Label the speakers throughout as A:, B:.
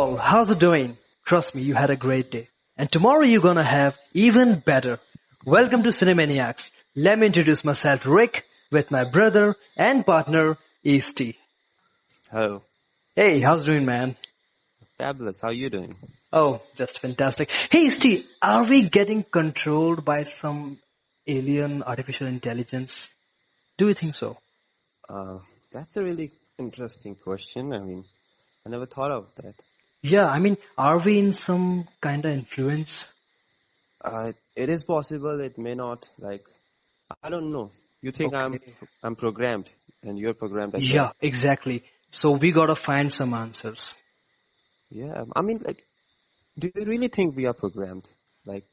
A: all, how's it doing? Trust me, you had a great day. And tomorrow you're gonna have even better. Welcome to Cinemaniacs. Let me introduce myself, Rick, with my brother and partner, Easty.
B: Hello.
A: Hey, how's it doing, man?
B: Fabulous. How you doing?
A: Oh, just fantastic. Hey, Easty, are we getting controlled by some alien artificial intelligence? Do you think so?
B: That's a really interesting question. I never thought of that.
A: Yeah, are we in some kind of influence?
B: It is possible. It may not. I don't know. You think
A: Okay.
B: I'm programmed, and you're programmed as well.
A: Yeah, exactly. So we gotta find some answers.
B: Yeah. Do you really think we are programmed? Like,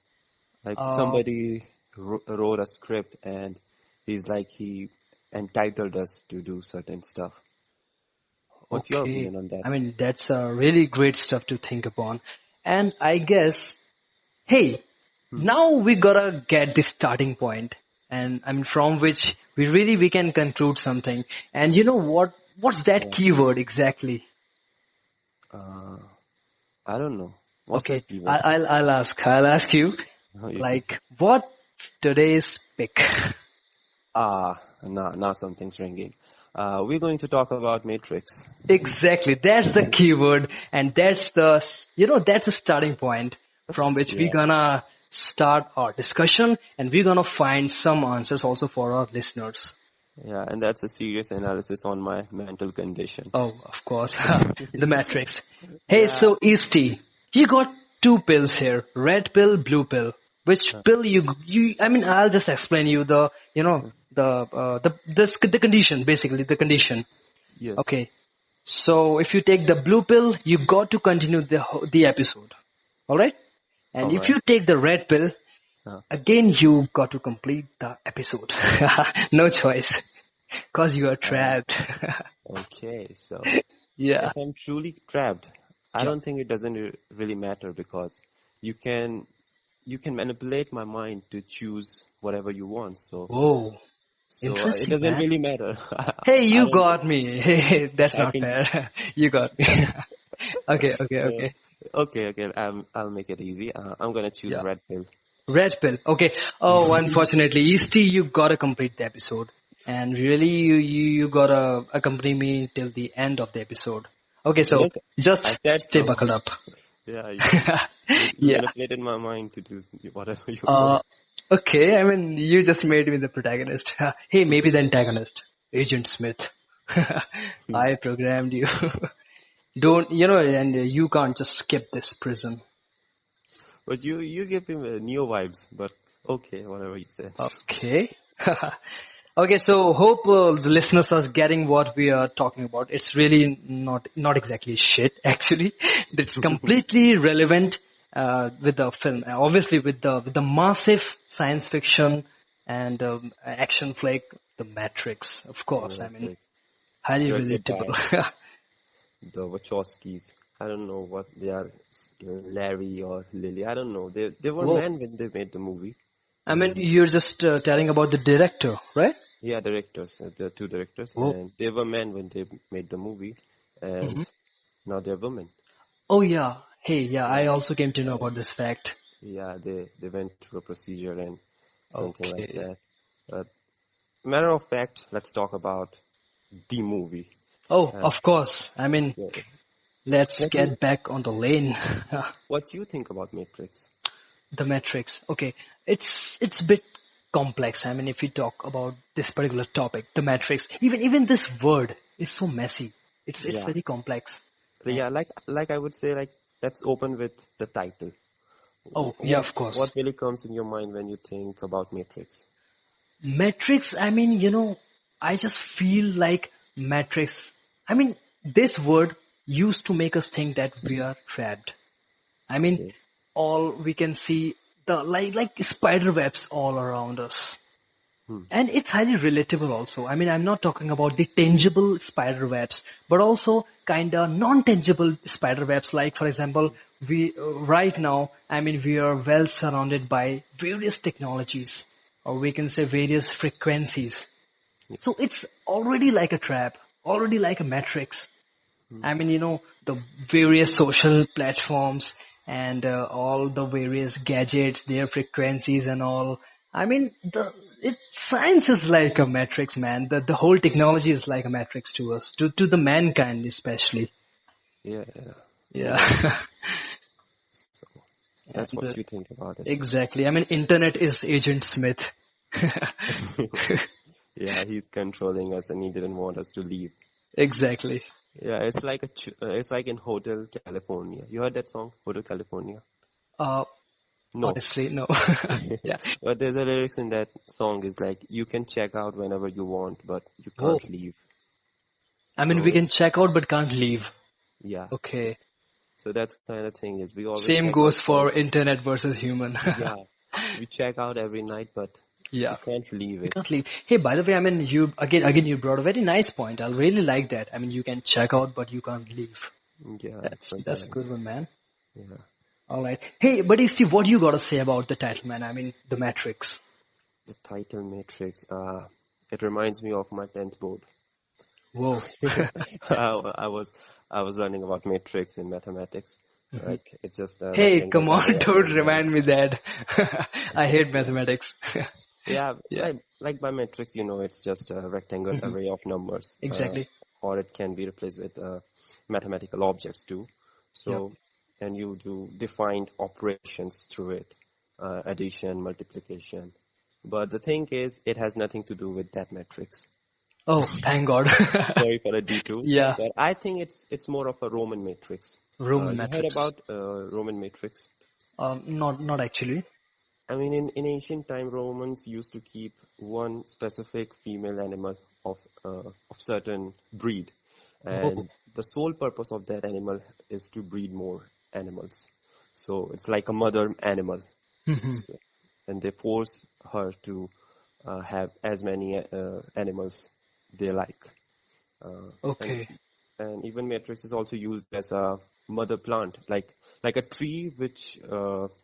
B: like
A: Uh,
B: somebody wrote a script, and he entitled us to do certain stuff. What's your
A: okay.
B: opinion on that?
A: That's really great stuff to think upon. And I guess, hey,
B: Hmm.
A: now we gotta get the starting point. And from which we can conclude something. And you know what? What's that
B: Yeah.
A: keyword exactly?
B: Uh, I don't know. What's
A: Okay,
B: that keyword?
A: I'll ask you,
B: Oh, you can.
A: like, what's today's pick?
B: Now something's ringing. We're going to talk about Matrix.
A: Exactly, that's the keyword, and that's the starting point from which we're
B: Yeah,
A: gonna start our discussion, and we're gonna find some answers also for our listeners.
B: yeah, and that's a serious analysis on my mental condition.
A: Oh, of course, the Matrix. Hey,
B: Yeah.
A: so Easty, you got two pills here, red pill, blue pill. Which
B: uh,
A: pill you? I'll just explain you the condition, basically the condition.
B: Yes.
A: Okay. So if you take the blue pill, you got to continue the episode. All right? And
B: All
A: if
B: right.
A: you take the red pill,
B: Uh,
A: again you got to complete the episode. No choice, cause you are
B: uh,
A: trapped.
B: okay. So
A: Yeah.
B: if I'm truly trapped, I
A: Yeah.
B: don't think it doesn't really matter because you can you can manipulate my mind to choose whatever you want.
A: Whoa.
B: So it
A: Interesting,
B: doesn't
A: man.
B: really matter.
A: Hey,
B: I
A: you
B: don't.
A: got me. Hey, that's
B: I
A: not
B: can.
A: fair. You got me. Okay. Okay.
B: So,
A: Okay.
B: okay. I'll make it easy. I'm gonna choose
A: Yeah.
B: red pill.
A: Red pill. Okay. Oh, unfortunately, Easty, you gotta complete the episode, and really, you gotta accompany me till the end of the episode. Okay, so
B: Look, I
A: just
B: said
A: stay
B: so.
A: buckled up.
B: Yeah, you
A: Yeah.
B: manipulated my mind to do whatever you
A: Uh.
B: want.
A: Okay. You just made me the protagonist. Hey, maybe the antagonist, Agent Smith. I programmed you. Don't and you can't just skip this prison.
B: But you give him Neo vibes. But okay, whatever you say.
A: Okay. Okay, so hope the listeners are getting what we are talking about. It's really not exactly shit, actually. It's completely relevant with the film. Obviously, with the massive science fiction and action flick, The Matrix. Of course,
B: Matrix,
A: highly
B: directed by
A: relatable.
B: the Wachowskis. I don't know what they are, Larry or Lily. I don't know. They were
A: Whoa.
B: men when they made the movie, and
A: You're just telling about the director, right?
B: yeah, directors, the two directors,
A: Whoa.
B: and they were men when they made the movie, and
A: Hmm.
B: now they're women.
A: Oh yeah. Hey, yeah. I
B: Yeah,
A: also came to know
B: and
A: about this fact.
B: yeah, they went through a procedure and something like
A: Okay.
B: that. But matter of fact, let's talk about the movie.
A: Oh,
B: Uh,
A: of course.
B: so
A: Let's
B: what you
A: get back on the lane.
B: what you think about Matrix?
A: The Matrix. Okay, it's a bit complex. If we talk about this particular topic, the Matrix, even this word is so messy. It's
B: Yeah,
A: very complex.
B: yeah, like I would say, let's open with the title.
A: Oh yeah,
B: What
A: of course.
B: what really comes in your mind when you think about Matrix?
A: Matrix. I just feel like Matrix. This word used to make us think that we are trapped. I mean,
B: Okay.
A: all we can see the like spider webs all around us.
B: Hmm.
A: And it's highly relatable also. I'm not talking about the tangible spider webs, but also kind of non-tangible spider webs. Like, for example, we right now, we are well surrounded by various technologies, or we can say various frequencies.
B: Yeah.
A: So it's already like a trap, already like a matrix. I mean, the various social platforms and all the various gadgets, their frequencies and all. I mean, science is like a matrix, man. The whole technology is like a matrix to us, to the mankind especially.
B: Yeah, yeah. You're right.
A: Yeah.
B: So that's
A: And
B: what you think about it.
A: exactly. I mean, internet is Agent Smith.
B: Yeah, he's controlling us and he didn't want us to leave.
A: Exactly.
B: Yeah, it's like it's like in Hotel California. You heard that song, Hotel California?
A: Uh,
B: No.
A: Honestly, no. Yeah.
B: But there's a lyrics in that song is like you can check out whenever you want, but you
A: Whoa.
B: can't leave.
A: I mean,
B: So
A: we can
B: it's
A: check out but can't leave.
B: yeah.
A: Okay.
B: So that's kind of thing is we always
A: Same
B: check out
A: goes
B: for
A: for internet versus human.
B: yeah. We check out every night, but we
A: Yeah.
B: can't leave
A: We
B: it.
A: can't leave. Hey, by the way, I mean, you again, you brought a very nice point. I really like that. I mean, you can check out, but you can't leave.
B: Yeah, it's something
A: That's a
B: like
A: good
B: that.
A: one, man.
B: Yeah.
A: All right. Hey, buddy, Steve, what do you got to say about the title, man? I mean, the Matrix.
B: The title Matrix, it reminds me of my 10th board.
A: Whoa.
B: I was I was learning about matrix in mathematics. Like it's just a
A: Hey,
B: rectangle
A: come
B: array
A: on,
B: of
A: don't
B: numbers.
A: remind me that. I hate mathematics.
B: Yeah,
A: Yeah,
B: like by matrix, it's just a rectangle array of numbers,
A: exactly.
B: or it can be replaced with mathematical objects too.
A: Yep.
B: So, and you do defined operations through it, addition, multiplication. But the thing is, it has nothing to do with that matrix.
A: Oh, thank God.
B: Sorry for the detour,
A: Yeah,
B: but I think it's more of a Roman matrix.
A: Roman
B: You heard
A: matrix.
B: about Roman matrix?
A: Not actually.
B: I mean, in ancient time, Romans used to keep one specific female animal of certain breed,
A: Whoa.
B: and the sole purpose of that animal is to breed more animals. So it's like a mother animal. So, and they force her to have as many animals they like. And
A: Okay.
B: even matrix is also used as a mother plant, like a tree which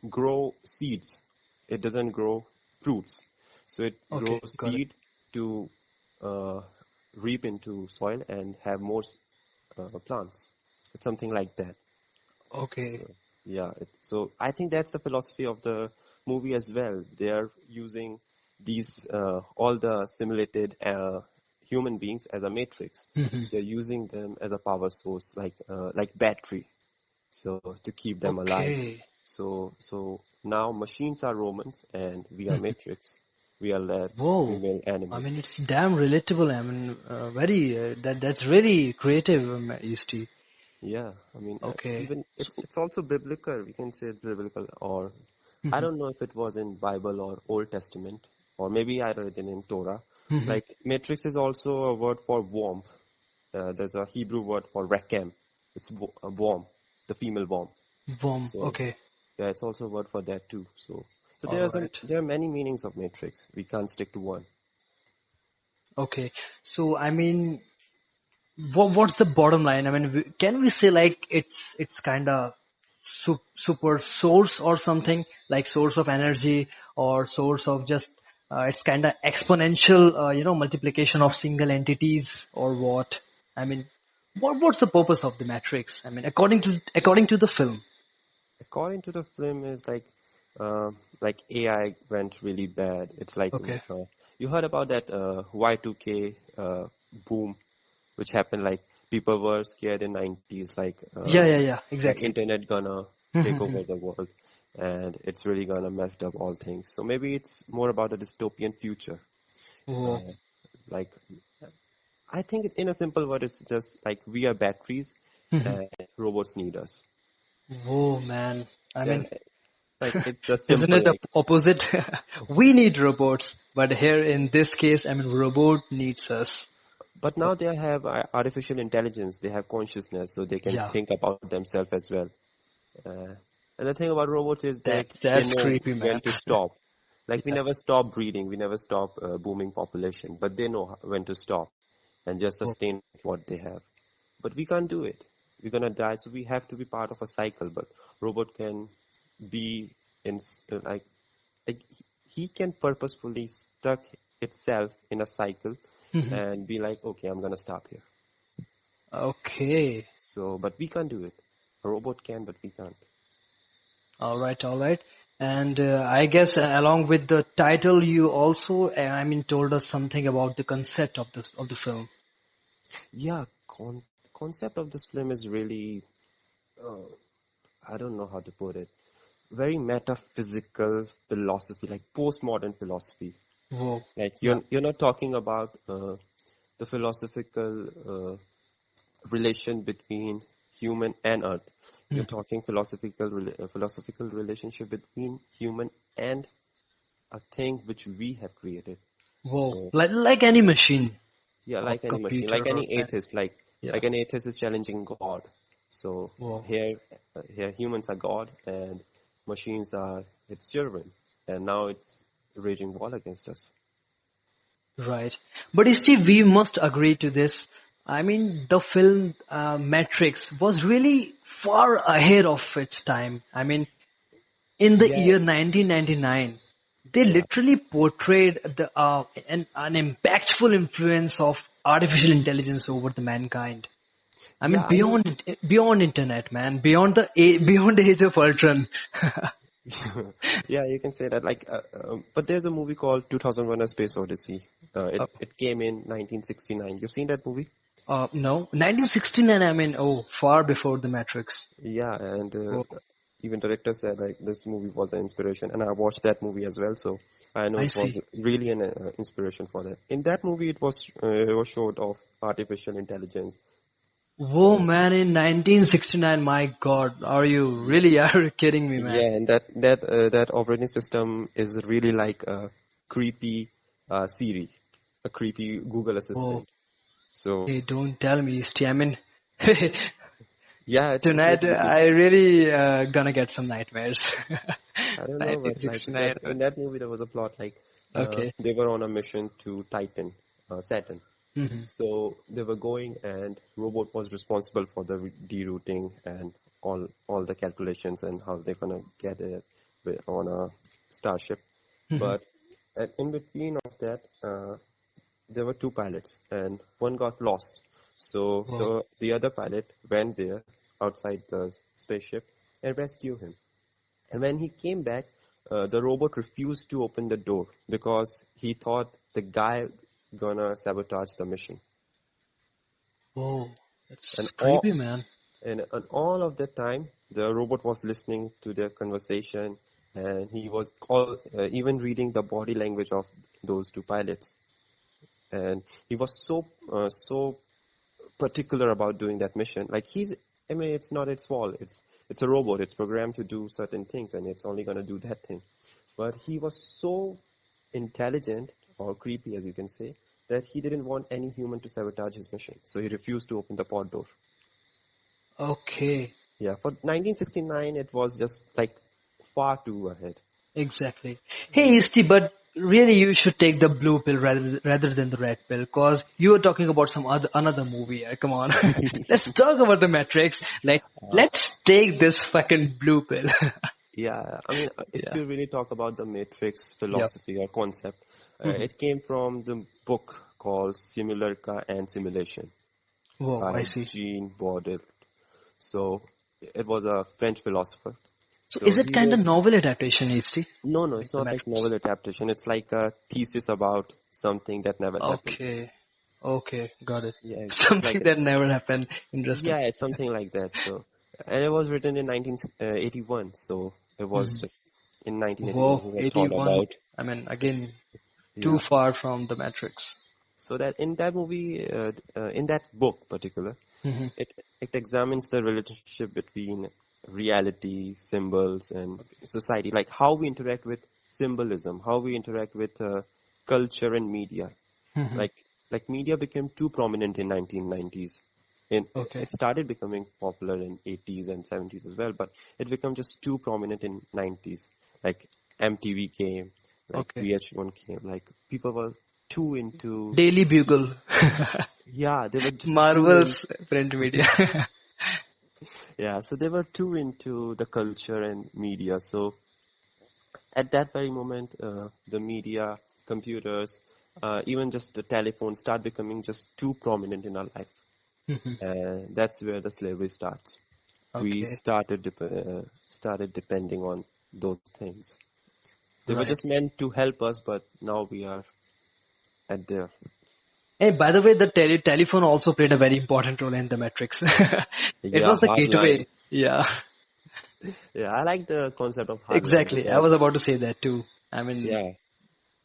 B: grow seeds. It doesn't grow fruits, so it
A: Okay.
B: grows
A: Got it.
B: seed to uh, reap into soil and have more plants. It's something like that.
A: Okay.
B: So yeah, so I think that's the philosophy of the movie as well. They are using these all the simulated human beings as a matrix. They're using them as a power source, like battery, so to keep them alive.
A: Okay.
B: So now machines are Romans and we are matrix. We are that
A: Whoa.
B: female
A: I
B: animal.
A: mean, it's damn relatable. I mean, very that's really creative, Steve.
B: Yeah, I mean,
A: Okay.
B: even
A: So,
B: it's also biblical. We can say it's biblical, or I don't know if it was in Bible or Old Testament, or maybe I read it in Torah. Like matrix is also a word for worm. There's a Hebrew word for rekem. It's a worm, the female worm.
A: Bomb.
B: So
A: Okay.
B: yeah, it's also a word for that too. So
A: All right.
B: there are many meanings of matrix. We can't stick to one.
A: Okay. So, I mean, what's the bottom line? I mean, can we say like it's kind of super source or something like source of energy or source of just it's kind of exponential, multiplication of single entities or what? I mean, what's the purpose of the matrix? I mean, according to the film.
B: According to the film, is like AI went really bad. It's like
A: Okay.
B: you heard about that Y2K boom, which happened. Like people were scared in 90s,
A: Yeah.
B: like
A: Exactly.
B: internet gonna take over the world, and it's really gonna mess up all things. So maybe it's more about a dystopian future.
A: Oh,
B: Uh, like I think in a simple word, it's just like we are batteries and robots need us.
A: oh man. I
B: Yeah,
A: mean,
B: like it's a
A: isn't
B: simple
A: it the
B: like.
A: opposite? We need robots, but here in this case, I mean, robot needs us.
B: But now they have artificial intelligence. They have consciousness, so they can
A: Yeah,
B: think about themselves as well. Uh, and the thing about robots is they
A: that's
B: know
A: creepy,
B: when
A: man.
B: to stop. Like we
A: Yeah.
B: never stop breeding, we never stop booming population, but they know when to stop and just
A: Oh,
B: sustain what they have. But we can't do it. We're gonna die, so we have to be part of a cycle. But robot can be in like he can purposefully stuck itself in a cycle and be like, okay, I'm gonna stop here.
A: Okay.
B: So, but we can't do it. A robot can, but we can't.
A: All right, all right. And I guess along with the title, you also, told us something about the concept of the film.
B: Yeah, concept of this film is really, uh, I don't know how to put it, very metaphysical philosophy, like postmodern philosophy.
A: Whoa.
B: Like
A: Yeah.
B: you're not talking about the philosophical relation between human and earth. You're
A: Hmm.
B: talking philosophical relationship between human and a thing which we have created.
A: Whoa.
B: So
A: Like any machine
B: yeah,
A: or
B: like any machine,
A: computer
B: like
A: or
B: any atheist,
A: yeah.
B: like an atheist is challenging God. So
A: Whoa.
B: here humans are God and machines are its children, and now it's raging war against us.
A: Right. But Steve, we must agree to this. I mean, the film Matrix was really far ahead of its time. I mean, in the
B: Yeah,
A: year 1999, they
B: yeah,
A: literally portrayed an impactful influence of artificial intelligence over the mankind. I mean,
B: yeah. I mean,
A: beyond internet, man, beyond the age of Ultron.
B: yeah, you can say that. But there's a movie called 2001: A Space Odyssey.
A: uh,
B: It came in 1969. You've seen that movie?
A: no, 1969. I mean, oh, far before the Matrix.
B: Yeah, and
A: Oh,
B: even director said like this movie was an inspiration, and I watched that movie as well, so I know
A: I
B: it was
A: see.
B: really an inspiration for that. In that movie, it was showed of artificial intelligence.
A: Whoa,
B: Uh,
A: man, in 1969, my God, are you
B: yeah,
A: really are you kidding me, man?
B: yeah, and that operating system is really like a creepy Siri, a creepy Google
A: Whoa,
B: Assistant. So
A: hey, don't tell me, Steve. I mean,
B: yeah, it's
A: tonight
B: really
A: I really gonna get some nightmares.
B: I don't know, but like that
A: 1969.
B: in that movie there was a plot like
A: Okay.
B: they were on a mission to Titan, Saturn.
A: Hmm.
B: So they were going, and robot was responsible for the derouting and all the calculations and how they're gonna get it on a starship.
A: Hmm.
B: But in between of that, there were two pilots, and one got lost. So
A: Whoa.
B: the other pilot went there outside the spaceship and rescued him. And when he came back, the robot refused to open the door because he thought the guy gonna sabotage the mission.
A: Whoa.
B: And
A: That's creepy,
B: all
A: man.
B: and all of that time, the robot was listening to their conversation, and he was even reading the body language of those two pilots. And he was so particular about doing that mission. Like I mean, it's not its fault. It's a robot. It's programmed to do certain things, and it's only gonna do that thing. But he was so intelligent or creepy, as you can say, that he didn't want any human to sabotage his mission. So he refused to open the pod door.
A: Okay.
B: Yeah, for 1969, it was just like far too ahead.
A: Exactly. Hey, Isti, but really you should take the blue pill rather than the red pill, cause you were talking about some other another movie. Come on, let's talk about the Matrix. Like,
B: Uh,
A: let's take this fucking blue pill.
B: yeah, I mean, if
A: Yeah.
B: you really talk about the Matrix
A: Yep.
B: philosophy or concept,
A: Hmm.
B: it came from the book called Simulacra and Simulation
A: Whoa, I
B: by
A: see.
B: Jean Baudrillard. So it was a French philosopher.
A: So
B: So
A: is it
B: he
A: kind
B: wrote,
A: of novel adaptation, Isti?
B: no,
A: Like
B: it's
A: the
B: not like
A: Matrix?
B: novel adaptation. It's like a thesis about something that never happened.
A: Okay. Okay, got it.
B: Yeah, it's like
A: Something that never happened. Interesting.
B: yeah, it's something like that. So, and it was written in 1981. So it was
A: Hmm.
B: just in 1981
A: Whoa,
B: he had thought
A: 81.
B: about.
A: I mean, again, too
B: Yeah.
A: far from the Matrix.
B: So that in that movie, in that book particular,
A: Hmm.
B: it examines the relationship between reality, symbols, and society, like how we interact with symbolism, how we interact with culture and media.
A: Hmm.
B: Like like media became too prominent in 1990s.
A: Okay.
B: It started becoming popular in 80s and 70s as well, but it became just too prominent in 90s. Like MTV came, like
A: Okay.
B: VH1 came, like people were too into,
A: Daily Bugle.
B: yeah, they were just too in,
A: Marvel's print media.
B: yeah, so they were too into the culture and media. So at that very moment, the media, computers, even just the telephone start becoming just too prominent in our life. and that's where the slavery starts. We
A: Okay.
B: started depending on those things. They were
A: Right.
B: just meant to help us, but now we are at there.
A: Hey, by the way, the telephone also played a very important role in the Matrix. It
B: Yeah,
A: was the
B: hardline.
A: gateway. Yeah,
B: Yeah, I like the concept of hardline
A: exactly. I
B: because
A: was about to say that too. I mean,
B: yeah,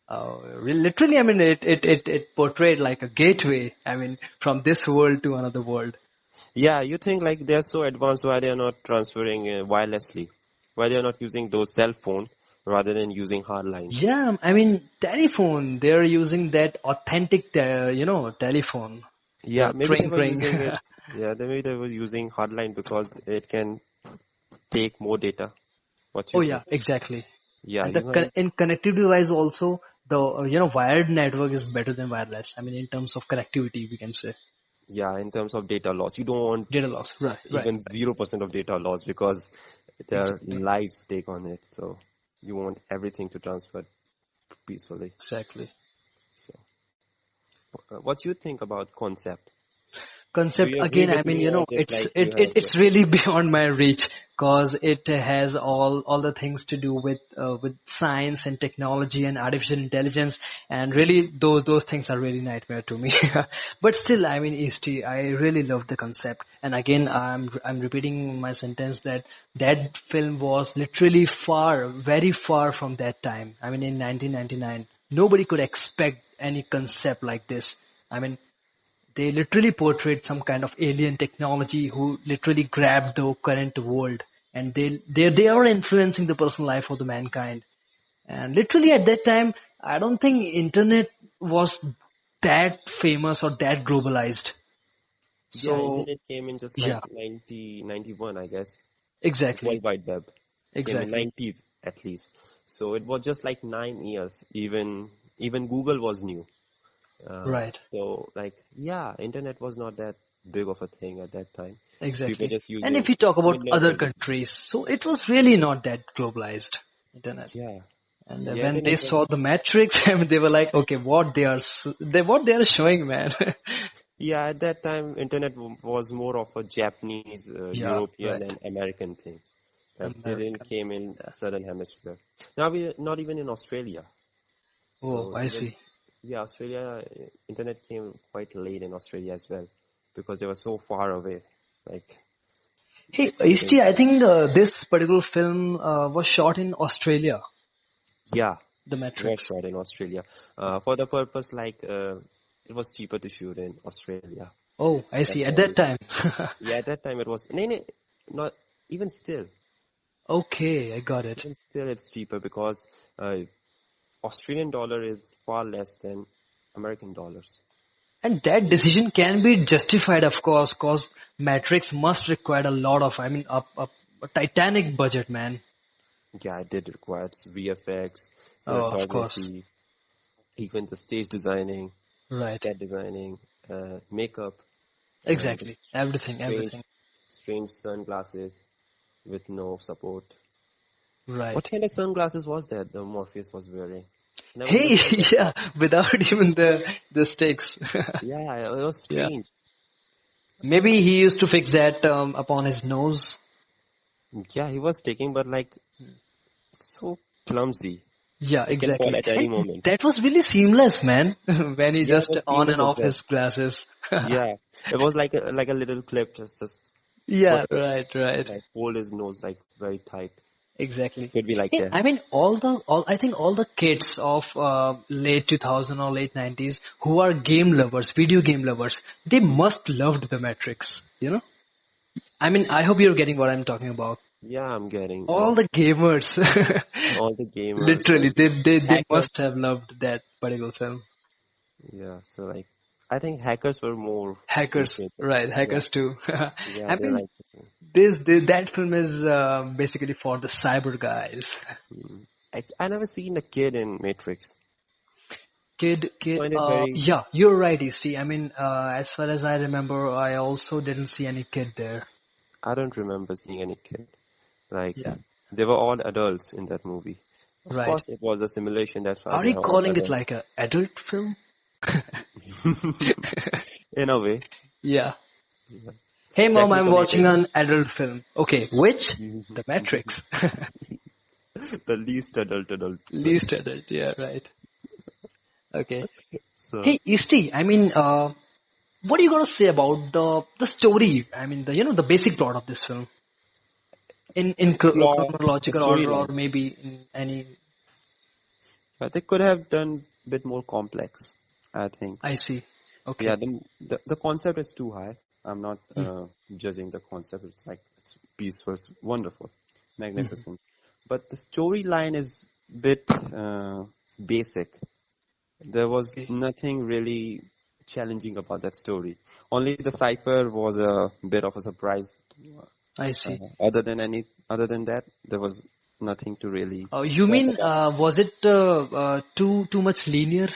A: literally, I mean, it portrayed like a gateway. I mean, from this world to another world.
B: yeah. You think like they're so advanced, why they are not transferring wirelessly? Why they are not using those cell phone rather than using hard lines?
A: Yeah, I mean, telephone. They're using that authentic, telephone.
B: Yeah,
A: The
B: maybe they
A: tring
B: were
A: tring.
B: using it. Yeah, maybe they were using hardline because it can take more data. What
A: Oh
B: you
A: yeah,
B: think?
A: exactly.
B: Yeah,
A: And
B: you have.
A: in connectivity wise also, the wired network is better than wireless. I mean, in terms of connectivity, we can say
B: Yeah, in terms of data loss, you don't want
A: data loss. Right, right.
B: even 0% of data loss because their
A: Exactly,
B: lives stake on it. So you want everything to transfer peacefully.
A: exactly.
B: So, what you think about concept? Do
A: Concept
B: you agree
A: again, I
B: with
A: mean,
B: me, or just
A: it's
B: like you have?
A: it's really beyond my reach because it has all the things to do with science and technology and artificial intelligence, and really those things are really nightmare to me. But still, I mean, Easty, I really love the concept. And again, I'm repeating my sentence that that film was literally very far from that time. I mean, in 1999, nobody could expect any concept like this. I mean, they literally portrayed some kind of alien technology who literally grabbed the current world, and they are influencing the personal life of the mankind. And literally at that time, I don't think internet was that famous or that globalized.
B: Yeah,
A: So
B: internet came in just like
A: yeah,
B: 1991, I guess.
A: exactly,
B: World Wide Web came in
A: exactly,
B: 90s at least. So it was just like 9 years. Even Google was new.
A: right,
B: So like yeah, internet was not that big of a thing at that time. We were
A: exactly.
B: just
A: And if
B: using
A: we talk about
B: window
A: other
B: applications.
A: countries, so it was really not that globalized internet.
B: Yeah,
A: And
B: yeah,
A: when they
B: internet was.
A: saw the Matrix, I mean, they were like, okay, what they are showing, man.
B: Yeah, at that time, internet was more of a Japanese,
A: Yeah,
B: European,
A: right.
B: and American thing. They didn't
A: American.
B: came in
A: Yeah.
B: Southern Hemisphere. Now we not even in Australia.
A: Oh,
B: So
A: I
B: even
A: see.
B: yeah, Australia internet came quite late in Australia as well because they were so far away. Like
A: Hey,
B: they didn't.
A: Isti, I think this particular film was shot in Australia,
B: Yeah,
A: The
B: it was
A: Matrix.
B: shot in Australia for the purpose like it was cheaper to shoot in Australia.
A: Oh, I
B: That's
A: see. At
B: why
A: that time.
B: yeah, at that time it was no, no, not even still.
A: Okay, I got it.
B: Even still, it's cheaper because Australian dollar is far less than American dollars.
A: And that decision can be justified, of course, because Matrix must require a lot of, I mean, a titanic budget, man.
B: Yeah, it did require VFX,
A: Oh, of course.
B: cinematography, even the stage designing,
A: Right.
B: set designing, makeup, and the
A: Exactly. Everything,
B: strange,
A: everything.
B: strange sunglasses with no support.
A: Right.
B: What kind of sunglasses was that the Morpheus was wearing? Never
A: Hey,
B: understood that.
A: yeah, without even the stakes.
B: Yeah, it was
A: Yeah.
B: strange.
A: Maybe he used to fix that upon his nose.
B: Yeah, he was taking, but like so clumsy.
A: Yeah,
B: It can fall
A: exactly.
B: at any
A: And
B: moment.
A: that was really seamless, man. When he
B: Yeah, it
A: just
B: was
A: on
B: seamless
A: and
B: as
A: off
B: well.
A: his glasses.
B: Yeah, it was like a little clip, just put
A: Yeah, right, right.
B: like hold his nose like very tight.
A: Exactly.
B: Could be like
A: Hey,
B: that.
A: I mean, I think all the kids of late 2000 or late 90s who are game lovers, video game lovers, they must loved the Matrix, you know? I mean, I hope you're getting what I'm talking about.
B: Yeah, I'm getting
A: All the gamers,
B: all the gamers
A: literally,
B: and
A: they must
B: hackers.
A: have loved that particular film.
B: Yeah, so like I think hackers were more
A: Hackers,
B: influential.
A: right?
B: Yeah,
A: Hackers too.
B: yeah,
A: I
B: they're
A: mean,
B: like just.
A: that film is basically for the cyber guys.
B: Mm. I never seen a kid in Matrix. I
A: Kid.
B: find it very.
A: Yeah, you're right, Easty. I mean, as far as I remember, I also didn't see any kid there.
B: I don't remember seeing any kid. Like
A: Yeah,
B: they were all adults in that movie. Of
A: right.
B: course, it was a simulation. That's why
A: Are
B: they
A: you
B: are all
A: calling it
B: adults.
A: like a adult film?
B: In a way,
A: Yeah.
B: Yeah.
A: Hey mom, I'm
B: Technically, it
A: watching
B: is.
A: an adult film. Okay, which? The Matrix.
B: The least adult film.
A: Least adult, yeah, right. Okay.
B: So
A: Hey, Isti, what are you gonna say about the story? I mean, the basic plot of this film in
B: plot, the
A: chronological order, or
B: storyline.
A: maybe in any.
B: They could have done a bit more complex, I think.
A: I see.
B: Yeah,
A: Okay.
B: the concept is too high. I'm not
A: Hmm.
B: judging the concept. It's like it's peaceful, it's wonderful,
A: Mhm.
B: magnificent. But the storyline is bit basic. There was
A: Okay.
B: nothing really challenging about that story. Only the cipher was a bit of a surprise.
A: I see.
B: Other than that, there was nothing to really
A: You
B: talk
A: mean
B: about.
A: was it too much linear?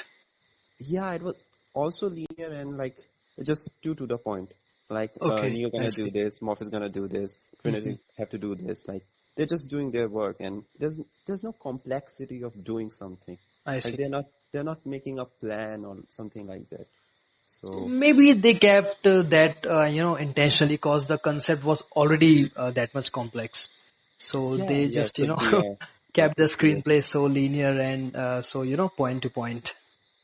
B: Yeah, it was also linear and like just too to the point. Like
A: Okay,
B: Neo
A: I
B: gonna do
A: see.
B: this, Morpheus gonna do this,
A: Hmm.
B: Trinity have to do this. Like they're just doing their work, and there's no complexity of doing something.
A: I
B: Like
A: see.
B: they're not making a plan or something like that. So
A: Maybe they kept that intentionally because the concept was already that much complex. So
B: yeah,
A: they
B: yeah, it
A: just
B: could be. It
A: kept the
B: could be.
A: screenplay so linear and so point to point.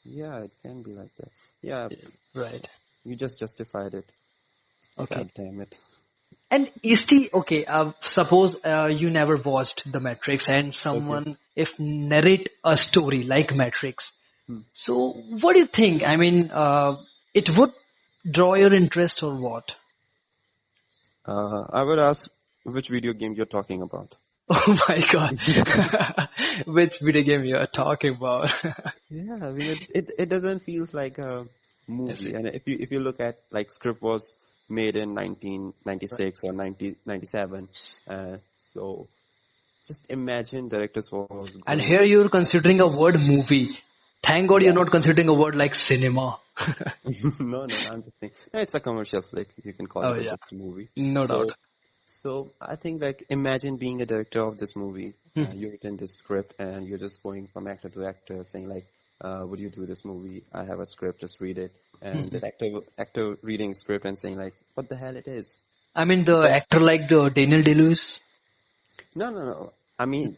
B: Yeah, it can be like that. Yeah,
A: Right.
B: you just justified it.
A: Okay.
B: God damn it.
A: And Isti, okay, suppose you never watched The Matrix and
B: Okay.
A: someone if narrate a story like Matrix.
B: Hmm.
A: So what do you think? I mean, it would draw your interest or what?
B: I would ask which video game you're talking about.
A: Oh my God. Which video game you are talking about?
B: Yeah, I mean it doesn't feel like a
A: I
B: movie.
A: see.
B: And if you look at like script was made in
A: Right.
B: 1996 or 1997, so just imagine directors was
A: And
B: going.
A: here you're considering a word movie. Thank God you're
B: Yeah.
A: not considering a word like cinema.
B: No, I'm just saying it's a commercial flick. You can call
A: Oh
B: it
A: yeah,
B: just a movie.
A: no doubt.
B: So I think like imagine being a director of this movie.
A: Mhm.
B: You written this script and you're just going from actor to actor saying like, would you do this movie? I have a script, just read it. And
A: Mhm.
B: that actor reading script and saying like, what the hell it is?
A: I mean, the
B: Because
A: actor like Daniel Day-Lewis.
B: no. I mean,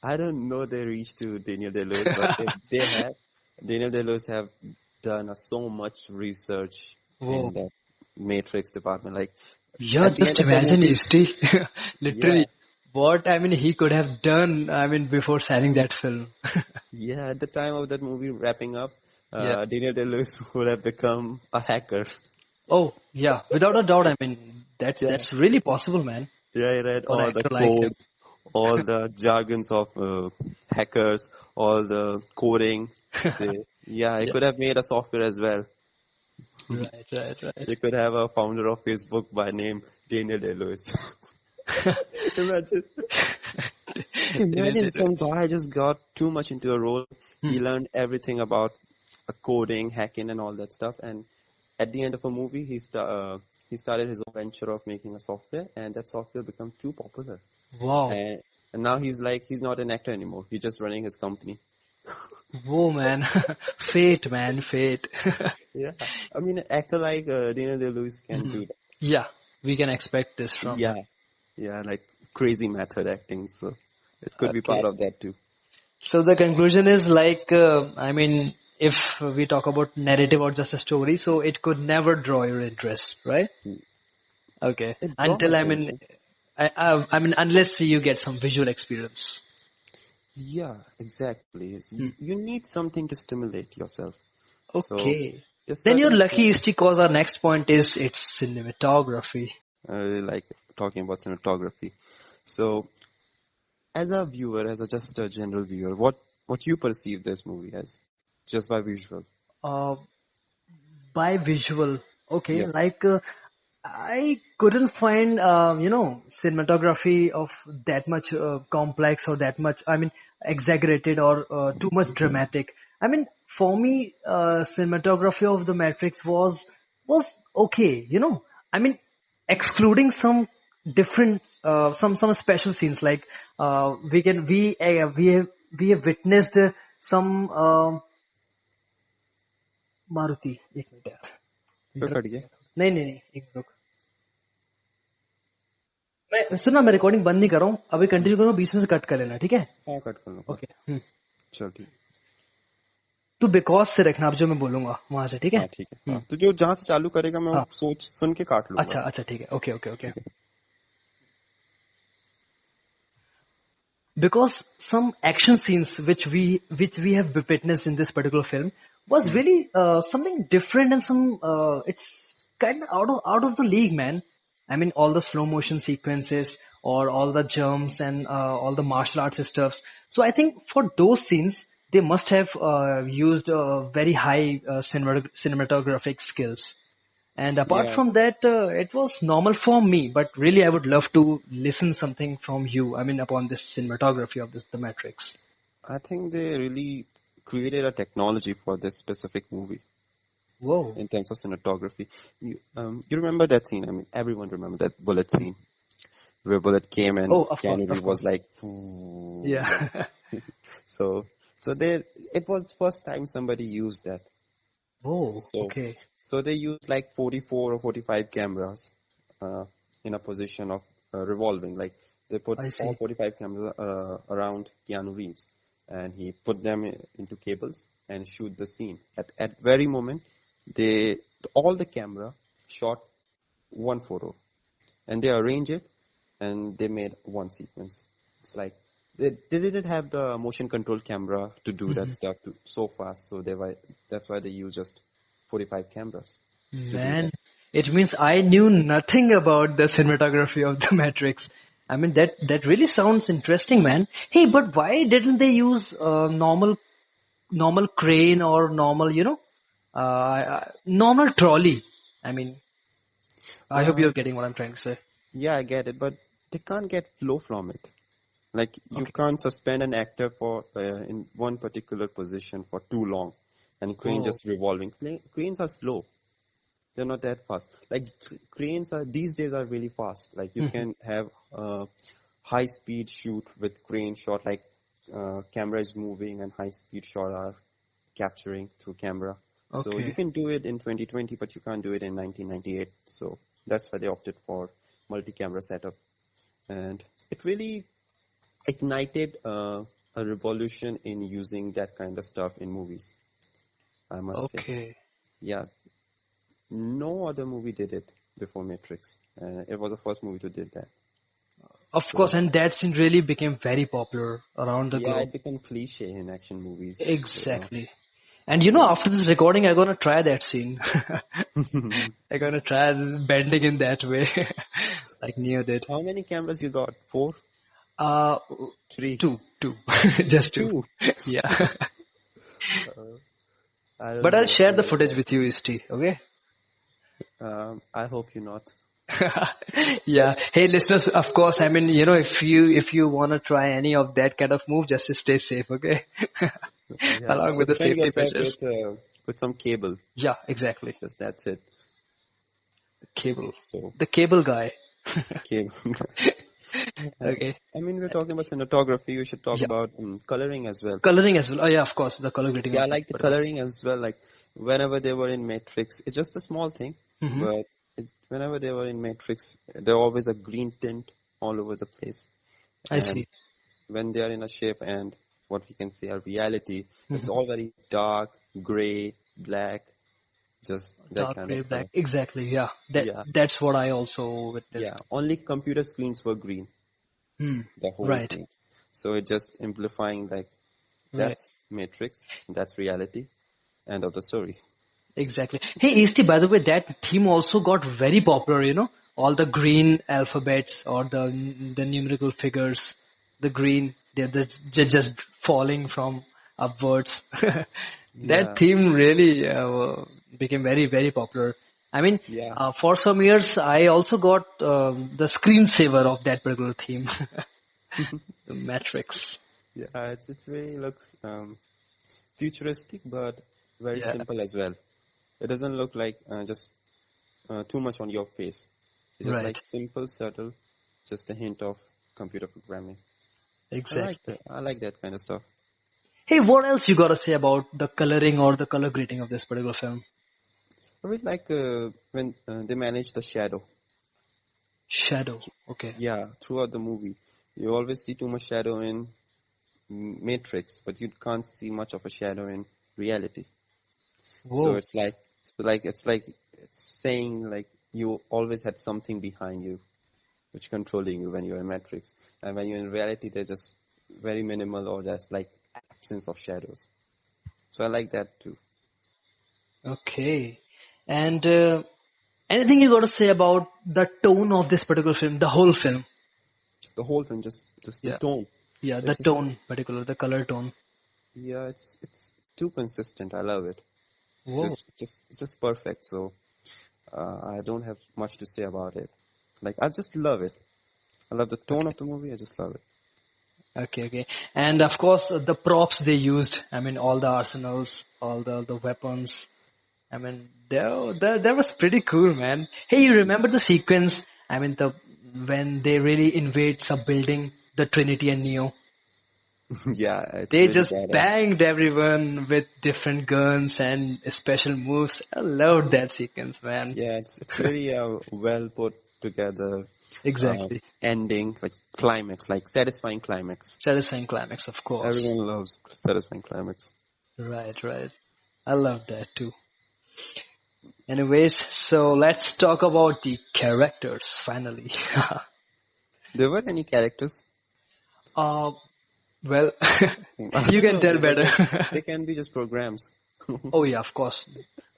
B: I don't know they reached to Daniel Day-Lewis, but if they have, Daniel Day-Lewis have done so much research
A: Whoa.
B: in that Matrix department. Like
A: Yeah,
B: at the
A: just
B: end of the
A: imagine,
B: movie,
A: Isti.
B: yeah,
A: Literally, what I mean, he could have done. I mean, before signing that film.
B: yeah, at the time of that movie wrapping up,
A: Yeah.
B: Daniel Day-Lewis would have become a hacker.
A: Oh, yeah. Without a doubt. I mean, that's
B: Yeah,
A: that's really possible, man,
B: yeah, he read
A: for an
B: all the
A: actor like him.
B: codes, all the jargons of hackers, all the coding. Yeah, he
A: Yeah.
B: could have made a software as well.
A: Right. Right. Right.
B: You could have a founder of Facebook by name Daniel Day-Lewis. Imagine. Just
A: Daniel
B: imagine some
A: Day-Lewis.
B: guy just got too much into a role.
A: Hmm.
B: He learned everything about coding, hacking, and all that stuff. And at the end of a movie, he started his own venture of making a software, and that software became too popular.
A: Wow.
B: And now he's not an actor anymore. He's just running his company.
A: Whoa, man. Fate, man. Fate.
B: Yeah, I mean, an actor like Daniel Day-Lewis can
A: Mhm.
B: do that.
A: Yeah, we can expect this from him.
B: Yeah, yeah, like crazy method acting. So it could be part
A: Okay.
B: of that too.
A: So the conclusion is like, I mean, if we talk about narrative or just a story, so it could never draw your interest, right? Okay.
B: It draw my
A: Until, I mean,
B: attention.
A: unless you get some visual experience.
B: Yeah, exactly.
A: Hmm.
B: You need something to stimulate yourself. So
A: Okay.
B: there's
A: Then you're
B: certain
A: lucky, Isti, cause our next point is its cinematography.
B: I really like talking about cinematography. So as a viewer, just a general viewer, what you perceive this movie as, just by visual?
A: Uh, by visual. Okay,
B: Yeah.
A: like I couldn't find cinematography of that much complex or that much, I mean, exaggerated or too much dramatic. I mean, for me, cinematography of the Matrix was okay. I mean, excluding some different some special scenes, like we have witnessed some Maruti एक minute यार
B: क्यों
A: interrupt
B: cut गया?
A: नहीं नहीं नहीं एक minute रुक सुनना, मैं रिकॉर्डिंग बंद नहीं कर रहा हूँ, अभी कंटिन्यू करो, बीच में से कट कर लेना, ठीक है?
B: हाँ कट कर लो।
A: ओके।
B: चल ठीक।
A: तू बिकॉज से रखना अब जो मैं बोलूंगा वहां से, ठीक है?
B: हाँ ठीक है। हाँ तो जो जहाँ से चालू करेगा मैं
A: हाँ,
B: सोच सुन के काट लूंगा।
A: अच्छा ठीक है, ओके ओके ओके।
B: ठीक है।
A: Because some action scenes which we have witnessed in this particular film was really something different, and some it's kind of out of the league, man. I mean, all the slow motion sequences or all the jumps and all the martial arts stuffs. So I think for those scenes they must have used very high cinematographic skills. And apart
B: Yeah,
A: from that, it was normal for me, but really I would love to listen something from you. I mean, upon this cinematography of The Matrix.
B: I think they really created a technology for this specific movie
A: Whoa.
B: in terms of cinematography. You remember that scene? I mean, everyone remember that bullet scene where bullet came and
A: Oh, of course,
B: Keanu
A: of
B: Reeves was
A: course.
B: like,
A: Yeah.
B: so there it was the first time somebody used that.
A: Whoa,
B: So
A: okay.
B: so they used like 44 or 45 cameras uh, in a position of revolving. Like they put
A: I
B: all
A: see.
B: 45 cameras around Keanu Reeves, and he put them into cables and shoot the scene. At very moment, they all the camera shot one photo, and they arrange it, and they made one sequence. It's like they didn't have the motion control camera to do that stuff so fast, so that's why they use just 45 cameras to do that.
A: Man, it means I knew nothing about the cinematography of The Matrix. I mean, that really sounds interesting, man. Hey, but why didn't they use normal crane or normal, normal trolley? I mean, I hope
B: Uh,
A: you're getting what I'm trying to say.
B: yeah, I get it, but they can't get flow from it. Like you
A: Okay.
B: can't suspend an actor for in one particular position for too long, and crane
A: Oh.
B: just revolving. Cranes are slow. They're not that fast. Like cranes are these days are really fast. Like you can have high speed shoot with crane shot, like camera is moving and high speed shot are capturing through camera. So you
A: Okay.
B: can do it in 2020, but you can't do it in 1998. So that's why they opted for multi-camera setup, and it really ignited a revolution in using that kind of stuff in movies, I must say.
A: Okay.
B: Yeah, no other movie did it before Matrix. It was the first movie to did that.
A: Of course,
B: So
A: and that scene really became very popular around the
B: yeah,
A: globe.
B: it became cliche in action movies.
A: Exactly. And
B: So
A: after this recording, I'm gonna try that scene. I'm gonna try bending in that way, like Neo did.
B: how many cameras you got? Four?
A: Uh,
B: Three?
A: two, just two.
B: Two?
A: Yeah.
B: I don't
A: But I'll
B: know.
A: share the footage with you, Isti. Okay?
B: I hope you not.
A: Yeah. Hey, listeners. Of course. I mean, if you wanna try any of that kind of move, just to stay safe. Okay?
B: Yeah,
A: Along with the
B: suspend
A: safety
B: yourself
A: measures.
B: with some cable.
A: Yeah. Exactly.
B: Just that's it.
A: Cable.
B: So
A: The cable guy.
B: cable. Uh,
A: Okay.
B: I mean, we're talking about cinematography. We should talk
A: Yeah.
B: about coloring as well.
A: Coloring as well. Oh yeah, of course. The color grading
B: Yeah, I
A: of that
B: like the
A: particular.
B: coloring as well. Like whenever they were in Matrix, it's just a small thing,
A: Hmm.
B: but whenever they were in Matrix, there's always a green tint all over the place.
A: I
B: And
A: see.
B: when they are in a ship and what we can say a reality, it's
A: Hmm.
B: all very dark, gray, black, just that
A: Dark
B: kind of
A: gray, black. Exactly. Yeah.
B: yeah,
A: That's what I also
B: yeah.
A: witnessed.
B: Only computer screens were green,
A: Hmm.
B: the whole
A: Right.
B: thing. So it just amplifying like
A: Right.
B: that's Matrix, that's reality, end of the story.
A: Exactly. Hey, Easty, by the way, that theme also got very popular, all the green alphabets or the numerical figures, the green, they're just falling from upwards. That
B: Yeah,
A: theme really became very, very popular. I mean,
B: yeah,
A: for some years, I also got the screensaver of that particular theme, the Matrix.
B: yeah. It's really looks futuristic, but very
A: Yeah,
B: simple as well. It doesn't look like just too much on your face. It's just like
A: right.
B: simple, subtle, just a hint of computer programming. I like
A: Exactly.
B: that. I like that kind of stuff.
A: Hey, what else you gotta say about the coloring or the color grading of this particular film?
B: I really like when they manage the shadow.
A: Shadow. Okay.
B: Yeah, throughout the movie. You always see too much shadow in Matrix, but you can't see much of a shadow in reality. So
A: Whoa.
B: it's saying like you always had something behind you which controlling you when you're in Matrix. And when you're in reality, they're just very minimal or just like absence of shadows. So I like that too.
A: Okay. And anything you got to say about the tone of this particular film, the whole film?
B: The whole thing, just the
A: Yeah.
B: tone.
A: Yeah, the
B: It's just
A: tone, particular, the color tone.
B: yeah, it's too consistent. I love it.
A: Whoa.
B: It's just perfect. So I don't have much to say about it. Like I just love it. I love the tone
A: Okay.
B: of the movie. I just love it.
A: Okay, okay. And of course, the props they used, I mean, all the arsenals, all the weapons. I mean, that was pretty cool, man. Hey, you remember the sequence? I mean, when they really invade some building, the Trinity and Neo.
B: Yeah, it's
A: They
B: really
A: just
B: badass.
A: banged everyone with different guns and special moves. I loved that sequence, man.
B: Yeah, it's really a well put together
A: Exactly.
B: ending, like climax, like satisfying climax.
A: Satisfying climax, of course.
B: Everyone loves satisfying climax.
A: Right, right. I love that too. Anyways, so let's talk about the characters finally.
B: There were any characters?
A: uh, well,
B: I
A: you
B: don't
A: can
B: know.
A: tell
B: They
A: better.
B: can they can be just programs.
A: Oh yeah, of course.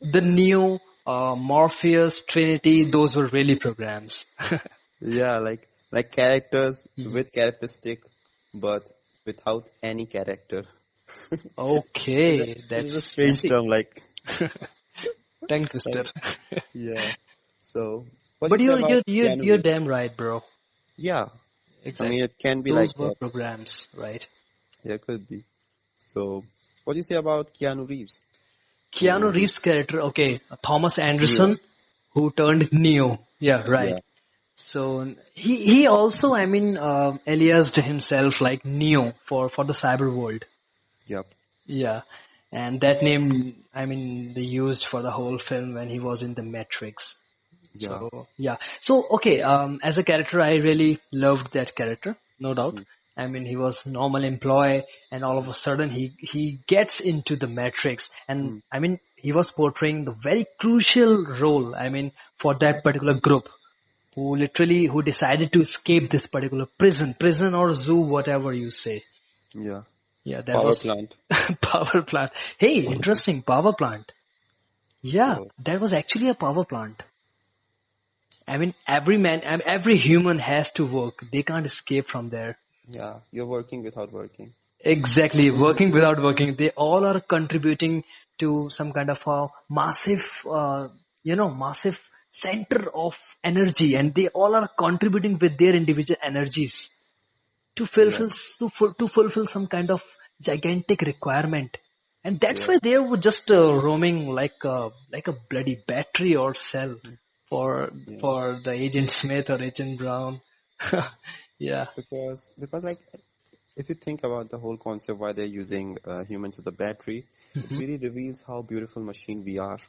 A: The Neo, Morpheus, Trinity, those were really programs.
B: Yeah, like characters
A: Mhm.
B: with characteristic, but without any character.
A: Okay,
B: It is a
A: that's
B: strange
A: messy.
B: term,
A: Tongue twister.
B: like yeah. So, what do you
A: But
B: say
A: you're
B: about
A: you're you're
B: Keanu
A: you're
B: Reeves?
A: damn right, bro.
B: Yeah, I mean
A: Exactly.
B: it can be
A: Those
B: like
A: were
B: that.
A: programs, right?
B: Yeah, it could be. So, what do you say about Keanu Reeves,
A: Keanu
B: who
A: Reeves'
B: is
A: character, okay, Thomas
B: Neo?
A: Anderson, who turned Neo. Yeah, right.
B: Yeah.
A: So he also, I mean, aliased himself like Neo for the cyber world.
B: Yep.
A: Yeah, and that name, I mean, they used for the whole film when he was in the Matrix.
B: Yeah.
A: So yeah. So okay, as a character, I really loved that character, no doubt.
B: Mm,
A: I mean, he was normal employee, and all of a sudden he gets into the Matrix, and
B: mm,
A: I mean, he was portraying the very crucial role. I mean, for that particular group who decided to escape this particular prison or zoo, whatever you say.
B: yeah.
A: Yeah, that
B: Power
A: was
B: plant.
A: power plant. Hey, interesting, power plant. Yeah,
B: So,
A: that was actually a power plant. I mean, every human has to work. They can't escape from there.
B: yeah, you're working without working.
A: Exactly, working without working. They all are contributing to some kind of a massive, massive center of energy, and they all are contributing with their individual energies to
B: Yeah.
A: fulfill some kind of gigantic requirement. And that's
B: Yeah.
A: why they were just roaming like a bloody battery or cell for
B: Yeah.
A: for the Agent Smith or Agent Brown. Yeah,
B: Because like if you think about the whole concept why they're using humans as a battery, it
A: hmm.
B: really reveals how beautiful machine we are.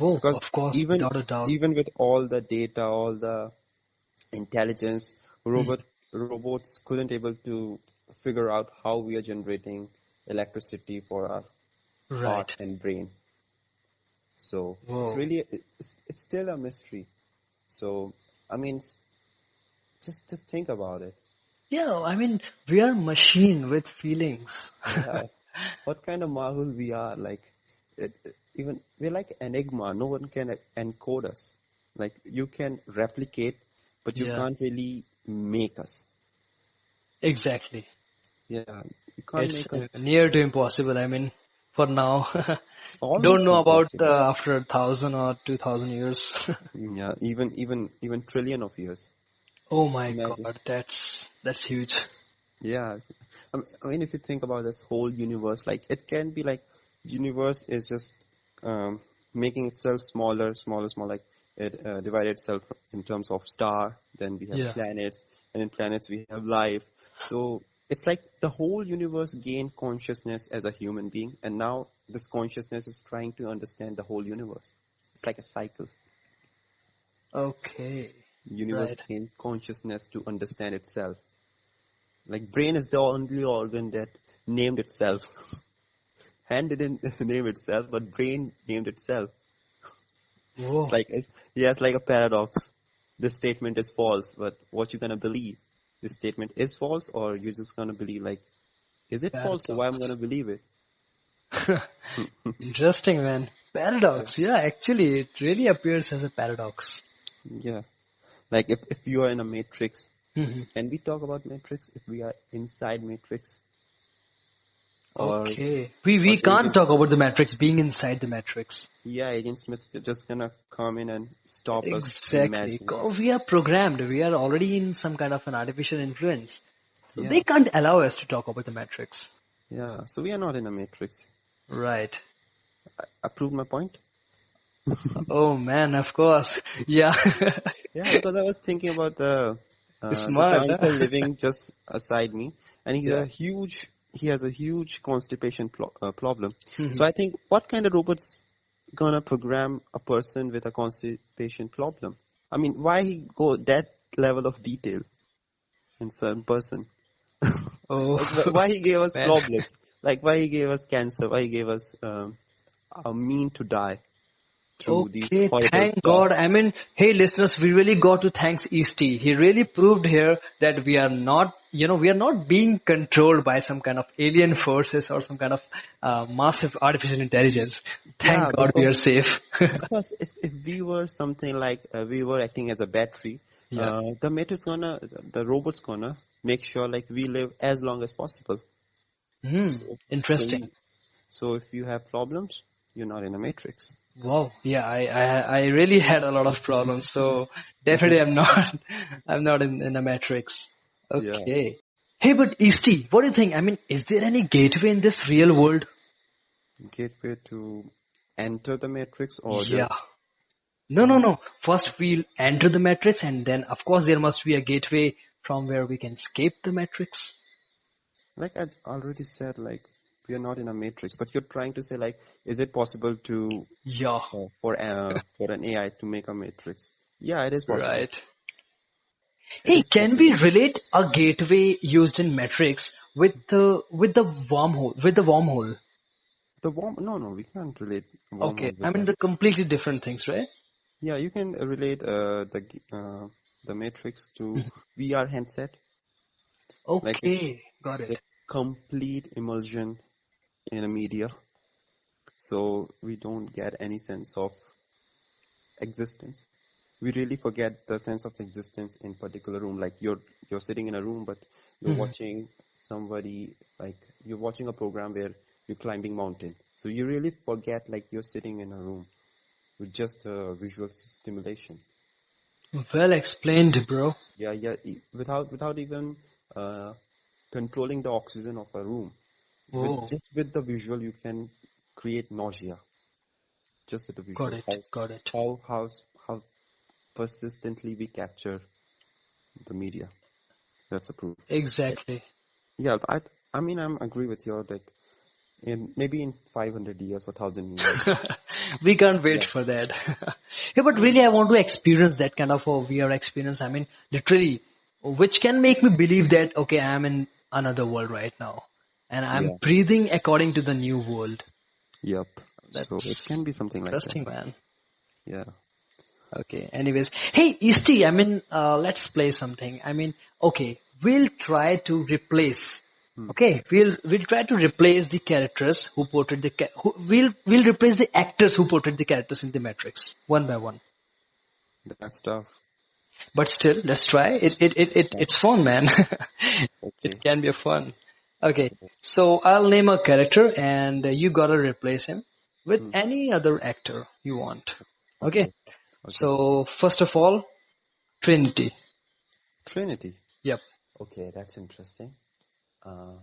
A: Oh,
B: Because
A: of course,
B: even
A: without a doubt.
B: even with all the data, all the intelligence,
A: Hmm.
B: robots couldn't able to figure out how we are generating electricity for our heart
A: Right.
B: and brain. So
A: Whoa.
B: it's still a mystery. So I mean, just think about it.
A: Yeah, I mean, we are machine with feelings.
B: Yeah, what kind of marvel we are? Like, even we're like enigma. No one can encode us. Like you can replicate, but you
A: Yeah,
B: can't really make us.
A: exactly.
B: Yeah, you can't
A: It's
B: make us
A: near to impossible. I mean, for now, don't
B: almost
A: know about
B: impossible.
A: after 1,000 or 2,000 years.
B: Yeah, even trillion of years.
A: Oh my
B: Imagine.
A: God, that's huge.
B: Yeah, I mean, if you think about this whole universe, like it can be like universe is just making itself smaller, smaller, smaller. Like it divided itself in terms of star. Then we have
A: Yeah.
B: planets, and in planets we have life. So it's like the whole universe gained consciousness as a human being, and now this consciousness is trying to understand the whole universe. It's like a cycle.
A: Okay.
B: Universe
A: Right.
B: gained consciousness to understand itself. Like brain is the only organ that named itself. Hand didn't name itself, but brain named itself. It's
A: Whoa.
B: like it's like a paradox. This statement is false, but what you gonna believe? This statement is false, or you're just gonna believe like, is it false? So why I'm gonna
A: Paradox.
B: believe it?
A: Interesting, man.
B: Yeah,
A: Paradox. Yeah, actually, it really appears as a paradox.
B: yeah. Like if you are in a matrix,
A: Mhm.
B: can we talk about matrix? If we are inside matrix, or
A: Okay. We
B: or
A: can't talk about the matrix being inside the matrix.
B: yeah, Agent Smith's just gonna come in and stop us from
A: Exactly.
B: imagining.
A: We are programmed. We are already in some kind of an artificial influence. So they
B: Yeah,
A: can't allow us to talk about the matrix.
B: yeah. So we are not in a matrix.
A: Right.
B: Approve my point?
A: Oh man, of course. Yeah.
B: Yeah, because I was thinking about the
A: Smart,
B: uncle
A: huh?
B: living just aside me, and
A: Yeah.
B: he has a huge constipation problem.
A: Mhm.
B: So I think, what kind of robot's gonna program a person with a constipation problem? I mean, why he go that level of detail in certain person?
A: Oh
B: Like, why he gave us
A: man.
B: problems? Like, why he gave us cancer? Why he gave us a mean to die through these
A: Okay,
B: horrible
A: thank
B: stuff?
A: God. I mean, hey listeners, we really got to thanks Easty. He really proved here that we are not, we are not being controlled by some kind of alien forces or some kind of massive artificial intelligence. Thank
B: Yeah,
A: God we are safe.
B: because if we were something like we were acting as a battery,
A: Yeah.
B: the robot's gonna make sure like we live as long as possible.
A: Hmm.
B: So so
A: Interesting.
B: we so if you have problems, you're not in a matrix.
A: Wow. Yeah, I really had a lot of problems. So definitely I'm not, I'm not in a matrix.
B: Yeah,
A: Okay. Hey, but Easty, what do you think? I mean, is there any gateway in this real world?
B: gateway to enter the matrix or
A: Yeah.
B: just
A: No, no,
B: uh,
A: no. First we'll enter the matrix and then of course there must be a gateway from where we can escape the matrix.
B: like I already said, like we are not in a matrix, but you're trying to say like, is it possible to
A: Yeah,
B: for an AI to make a matrix? Yeah, it is possible.
A: right.
B: It
A: Hey,
B: is
A: can we
B: possible.
A: relate a gateway used in matrix with the wormhole, with the wormhole?
B: The worm? No, no, we can't relate
A: Okay,
B: wormhole
A: I
B: with
A: mean
B: that.
A: the completely different things, right?
B: Yeah, you can relate the Matrix to VR headset, like
A: Okay, got
B: the
A: it.
B: complete immersion in a media, so we don't get any sense of existence. We really forget the sense of existence in particular room. Like you're sitting in a room, but you're
A: Mhm.
B: watching somebody, like you're watching a program where you're climbing mountain. So you really forget like you're sitting in a room with just visual stimulation.
A: Well explained, bro.
B: Yeah, yeah. Without even uh, controlling the oxygen of a room,
A: Oh,
B: with the visual, you can create nausea. Just with the
A: got
B: visual,
A: it, got it.
B: how persistently we capture the media. That's a proof.
A: Exactly.
B: Yeah, I mean I'm agree with you. Like in maybe in 500 years or 1,000 years.
A: We can't wait
B: Yeah,
A: for that. Yeah, but
B: yeah,
A: really, I want to experience that kind of a VR experience. I mean, literally, which can make me believe that, okay, I'm in another world right now. And I'm
B: yeah.
A: breathing according to the new world.
B: Yep. So it
A: That's
B: can be something like that.
A: interesting, man.
B: Yeah.
A: Okay, anyways. Hey, Isti, I mean, let's play something. I mean, okay, we'll try to replace.
B: Hmm.
A: Okay, we'll try to replace the characters who portrayed we'll replace the actors who portrayed the characters in the Matrix one by one.
B: That's tough.
A: But still, let's try.
B: That's tough.
A: It's fun, man. It
B: Okay.
A: can be fun. Okay, so I'll name a character and you gotta replace him with
B: Hmm.
A: any other actor you want. Okay,
B: Okay. Okay.
A: so first of all, Trinity.
B: Trinity.
A: Yep.
B: Okay, that's interesting. Uh,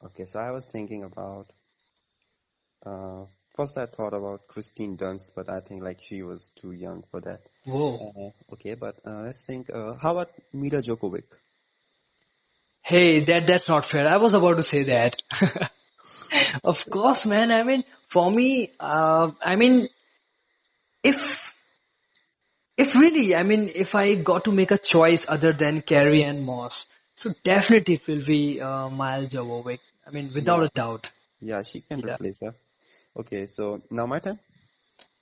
B: okay, so I was thinking about uh, first I thought about Christine Dunst, but I think like she was too young for that.
A: Whoa.
B: Okay, but let's think. How about Mila Djokovic?
A: Hey, that's not fair. I was about to say that. Of course, man. I mean, for me, I mean, if if I got to make a choice other than Carrie Ann Moss, so definitely it will be Maya Jovovich. I mean, without
B: Yeah,
A: a doubt.
B: yeah, she can
A: Yeah.
B: replace her. Okay, so now my turn.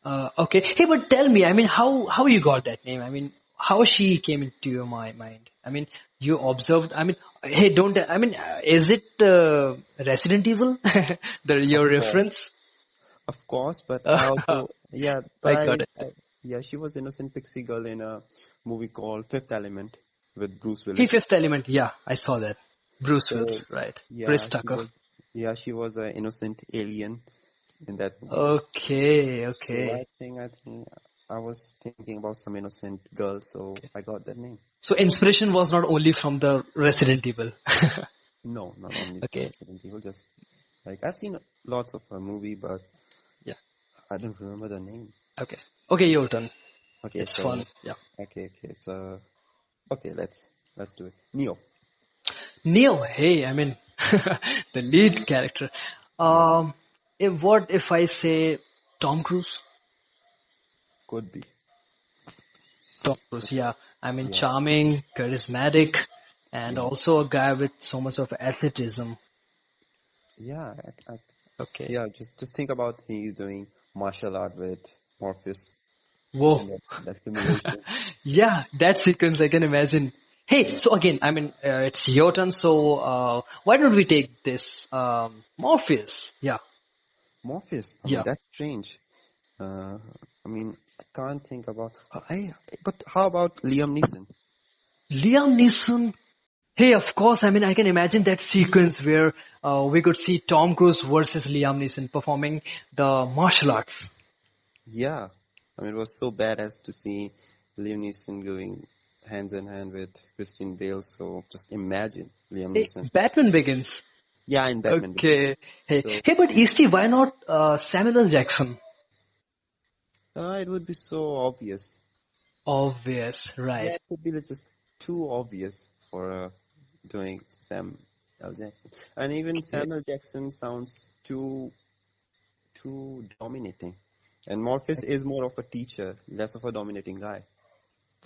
A: Okay. Hey, but tell me, I mean, how you got that name? I mean, how she came into your mind? I mean, you observed. I mean, hey, don't. I mean, is it Resident Evil?
B: Of
A: Your
B: course,
A: reference?
B: of course, but I also, yeah, but
A: I got it.
B: yeah, she was innocent pixie girl in a movie called Fifth Element with Bruce
A: Hey,
B: Willis.
A: Fifth Element. Yeah, I saw that. Bruce
B: So
A: Willis, right? Chris
B: yeah,
A: Tucker.
B: she was an innocent alien in that movie.
A: Okay,
B: So
A: okay.
B: I think I was thinking about some innocent girl, so I got that name.
A: So inspiration was not only from the Resident Evil.
B: No, not only from
A: Okay.
B: Resident Evil, just like I've seen lots of her movie, but
A: Yeah.
B: I don't remember the name.
A: Okay. Okay, your turn.
B: Okay,
A: It's
B: so
A: fun. Yeah.
B: so okay, let's do it. Neo.
A: Neo. Hey, I mean, the lead character.
B: Yeah,
A: Um, what if I say Tom Cruise?
B: could be.
A: Tom Cruise. Yeah. I mean,
B: Yeah,
A: charming, charismatic, and
B: yeah,
A: also a guy with so much of athleticism.
B: yeah.
A: Okay.
B: Yeah, just think about he's doing martial art with Morpheus
A: Whoa.
B: in that simulation.
A: Yeah, that sequence I can imagine. Hey,
B: Yeah,
A: so again, I mean, it's your turn. So, why don't we take this Morpheus? Yeah,
B: Morpheus. I mean,
A: yeah.
B: that's strange. Uh, I mean, I can't think about. But how about Liam Neeson?
A: Liam Neeson. Hey, of course. I mean, I can imagine that sequence where we could see Tom Cruise versus Liam Neeson performing the martial arts.
B: Yeah, I mean, it was so badass to see Liam Neeson going hands in hand with Christian Bale. So just imagine Liam
A: Hey,
B: Neeson.
A: Batman Begins.
B: Yeah, in Batman Begins.
A: Okay. Hey,
B: So
A: hey, but Easty, why not Samuel L. Jackson?
B: it would be so obvious.
A: Obvious,
B: Yeah,
A: right?
B: it would be just too obvious for doing Sam L. Jackson. And even
A: Okay.
B: Samuel Jackson sounds too dominating. And Morpheus is more of a teacher, less of a dominating guy.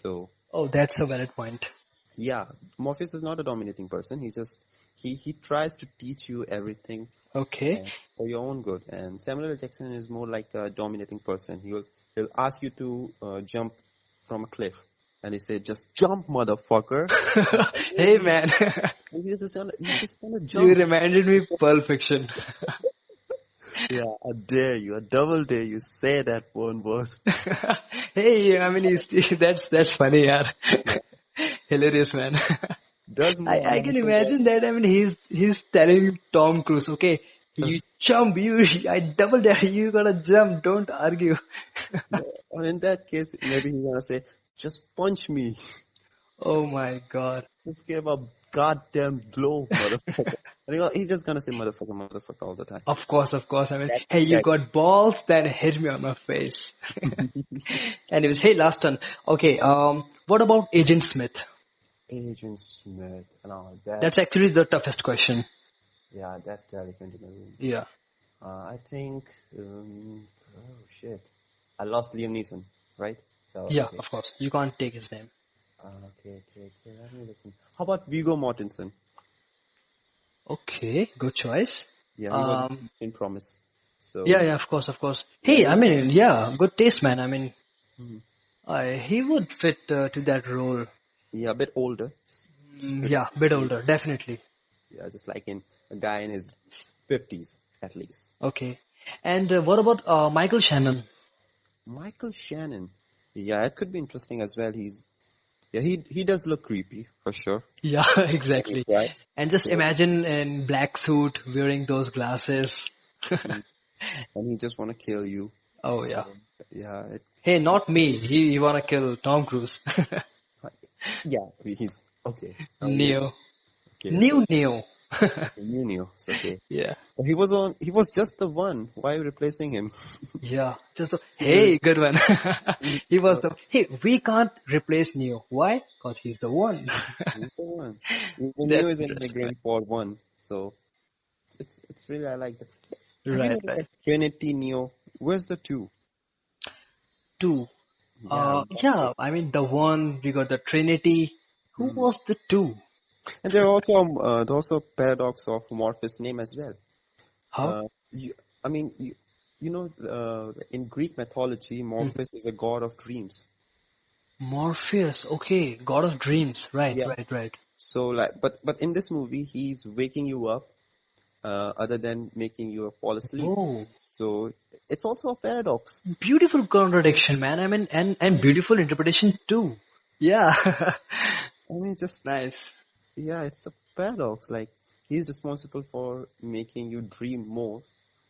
B: So
A: Oh, that's a valid point.
B: yeah, Morpheus is not a dominating person. He tries to teach you everything
A: Okay.
B: for your own good. And Samuel L. Jackson is more like a dominating person. He'll ask you to jump from a cliff, and he said, "Just jump, motherfucker."
A: Hey, man.
B: And you just gonna
A: You
B: jump.
A: reminded me Pulp Fiction.
B: Yeah, I dare you, I double dare you, say that one word.
A: Hey, I mean, that's funny, yaar.
B: Yeah.
A: Hilarious, man.
B: Does
A: I can
B: Michael
A: imagine that. I mean, he's telling Tom Cruise, okay, you jump, I double dare, you gotta jump, don't argue.
B: yeah. Or in that case, maybe he's gonna say, "Just punch me."
A: Oh my God.
B: Just give a goddamn blow, motherfucker. And he's just gonna say motherfucker, motherfucker all the time.
A: Of course, of course. I mean,
B: That
A: hey, you
B: that
A: got balls, then hit me on my face. Anyways, hey, last one. Okay, what about Agent Smith?
B: Agent Smith. No,
A: That's
B: that's
A: actually the toughest question.
B: yeah, that's the elephant in the room.
A: Yeah.
B: I think oh shit. I lost Liam Neeson, right? So
A: Yeah,
B: okay.
A: of course. You can't take his name.
B: Okay. Let me listen. How about Viggo Mortensen?
A: Okay, good choice.
B: Yeah, he was
A: Um,
B: in Promise.
A: yeah,
B: So
A: yeah, of course, of course.
B: yeah,
A: Hey,
B: he
A: I
B: was.
A: mean, yeah, good taste, man. I mean,
B: Mhm.
A: he would fit to that role.
B: Yeah, a bit older. Just
A: Mm,
B: pretty.
A: yeah, bit older, definitely.
B: Yeah, just like in a guy in his 50s at least.
A: Okay. And what about Michael Shannon?
B: Michael Shannon. Yeah, it could be interesting as well. He does look creepy for sure
A: Yeah,
B: when he
A: exactly.
B: cries.
A: And just
B: So
A: imagine in black suit wearing those glasses.
B: mm, and he just want to kill you.
A: Oh
B: So
A: yeah.
B: yeah,
A: Hey, not me. He wanna kill Tom Cruise.
B: yeah, he's okay. Now we
A: Neo.
B: okay.
A: Neo.
B: You knew. It's okay.
A: Yeah.
B: But he was on. He was just the one. Why are you replacing him?
A: Yeah. Just
B: He was,
A: hey, good one.
B: he,
A: He was
B: uh,
A: the hey, we can't replace Neo. Why? Because he's the one.
B: he's the one. Even Neo is an
A: That's right.
B: immigrant for one. So it's really I like that. Have you
A: Right,
B: noticed
A: right.
B: that Trinity Neo? Where's the two?
A: Two.
B: Yeah.
A: Yeah, I mean the one we got the Trinity. Who
B: Hmm.
A: was the two?
B: And there's also paradox of Morpheus' name as well.
A: How?
B: Uh, you, I mean, in Greek mythology,
A: Hmm.
B: Morpheus is a god of dreams.
A: Morpheus. Okay, God of Dreams. Right,
B: Yeah.
A: right, right.
B: So like, but in this movie, he's waking you up, other than making you fall asleep.
A: Whoa,
B: So it's also a paradox.
A: beautiful contradiction, man. I mean, and beautiful interpretation too. Yeah,
B: I mean, just
A: nice.
B: yeah, it's a paradox. Like he's responsible for making you dream more,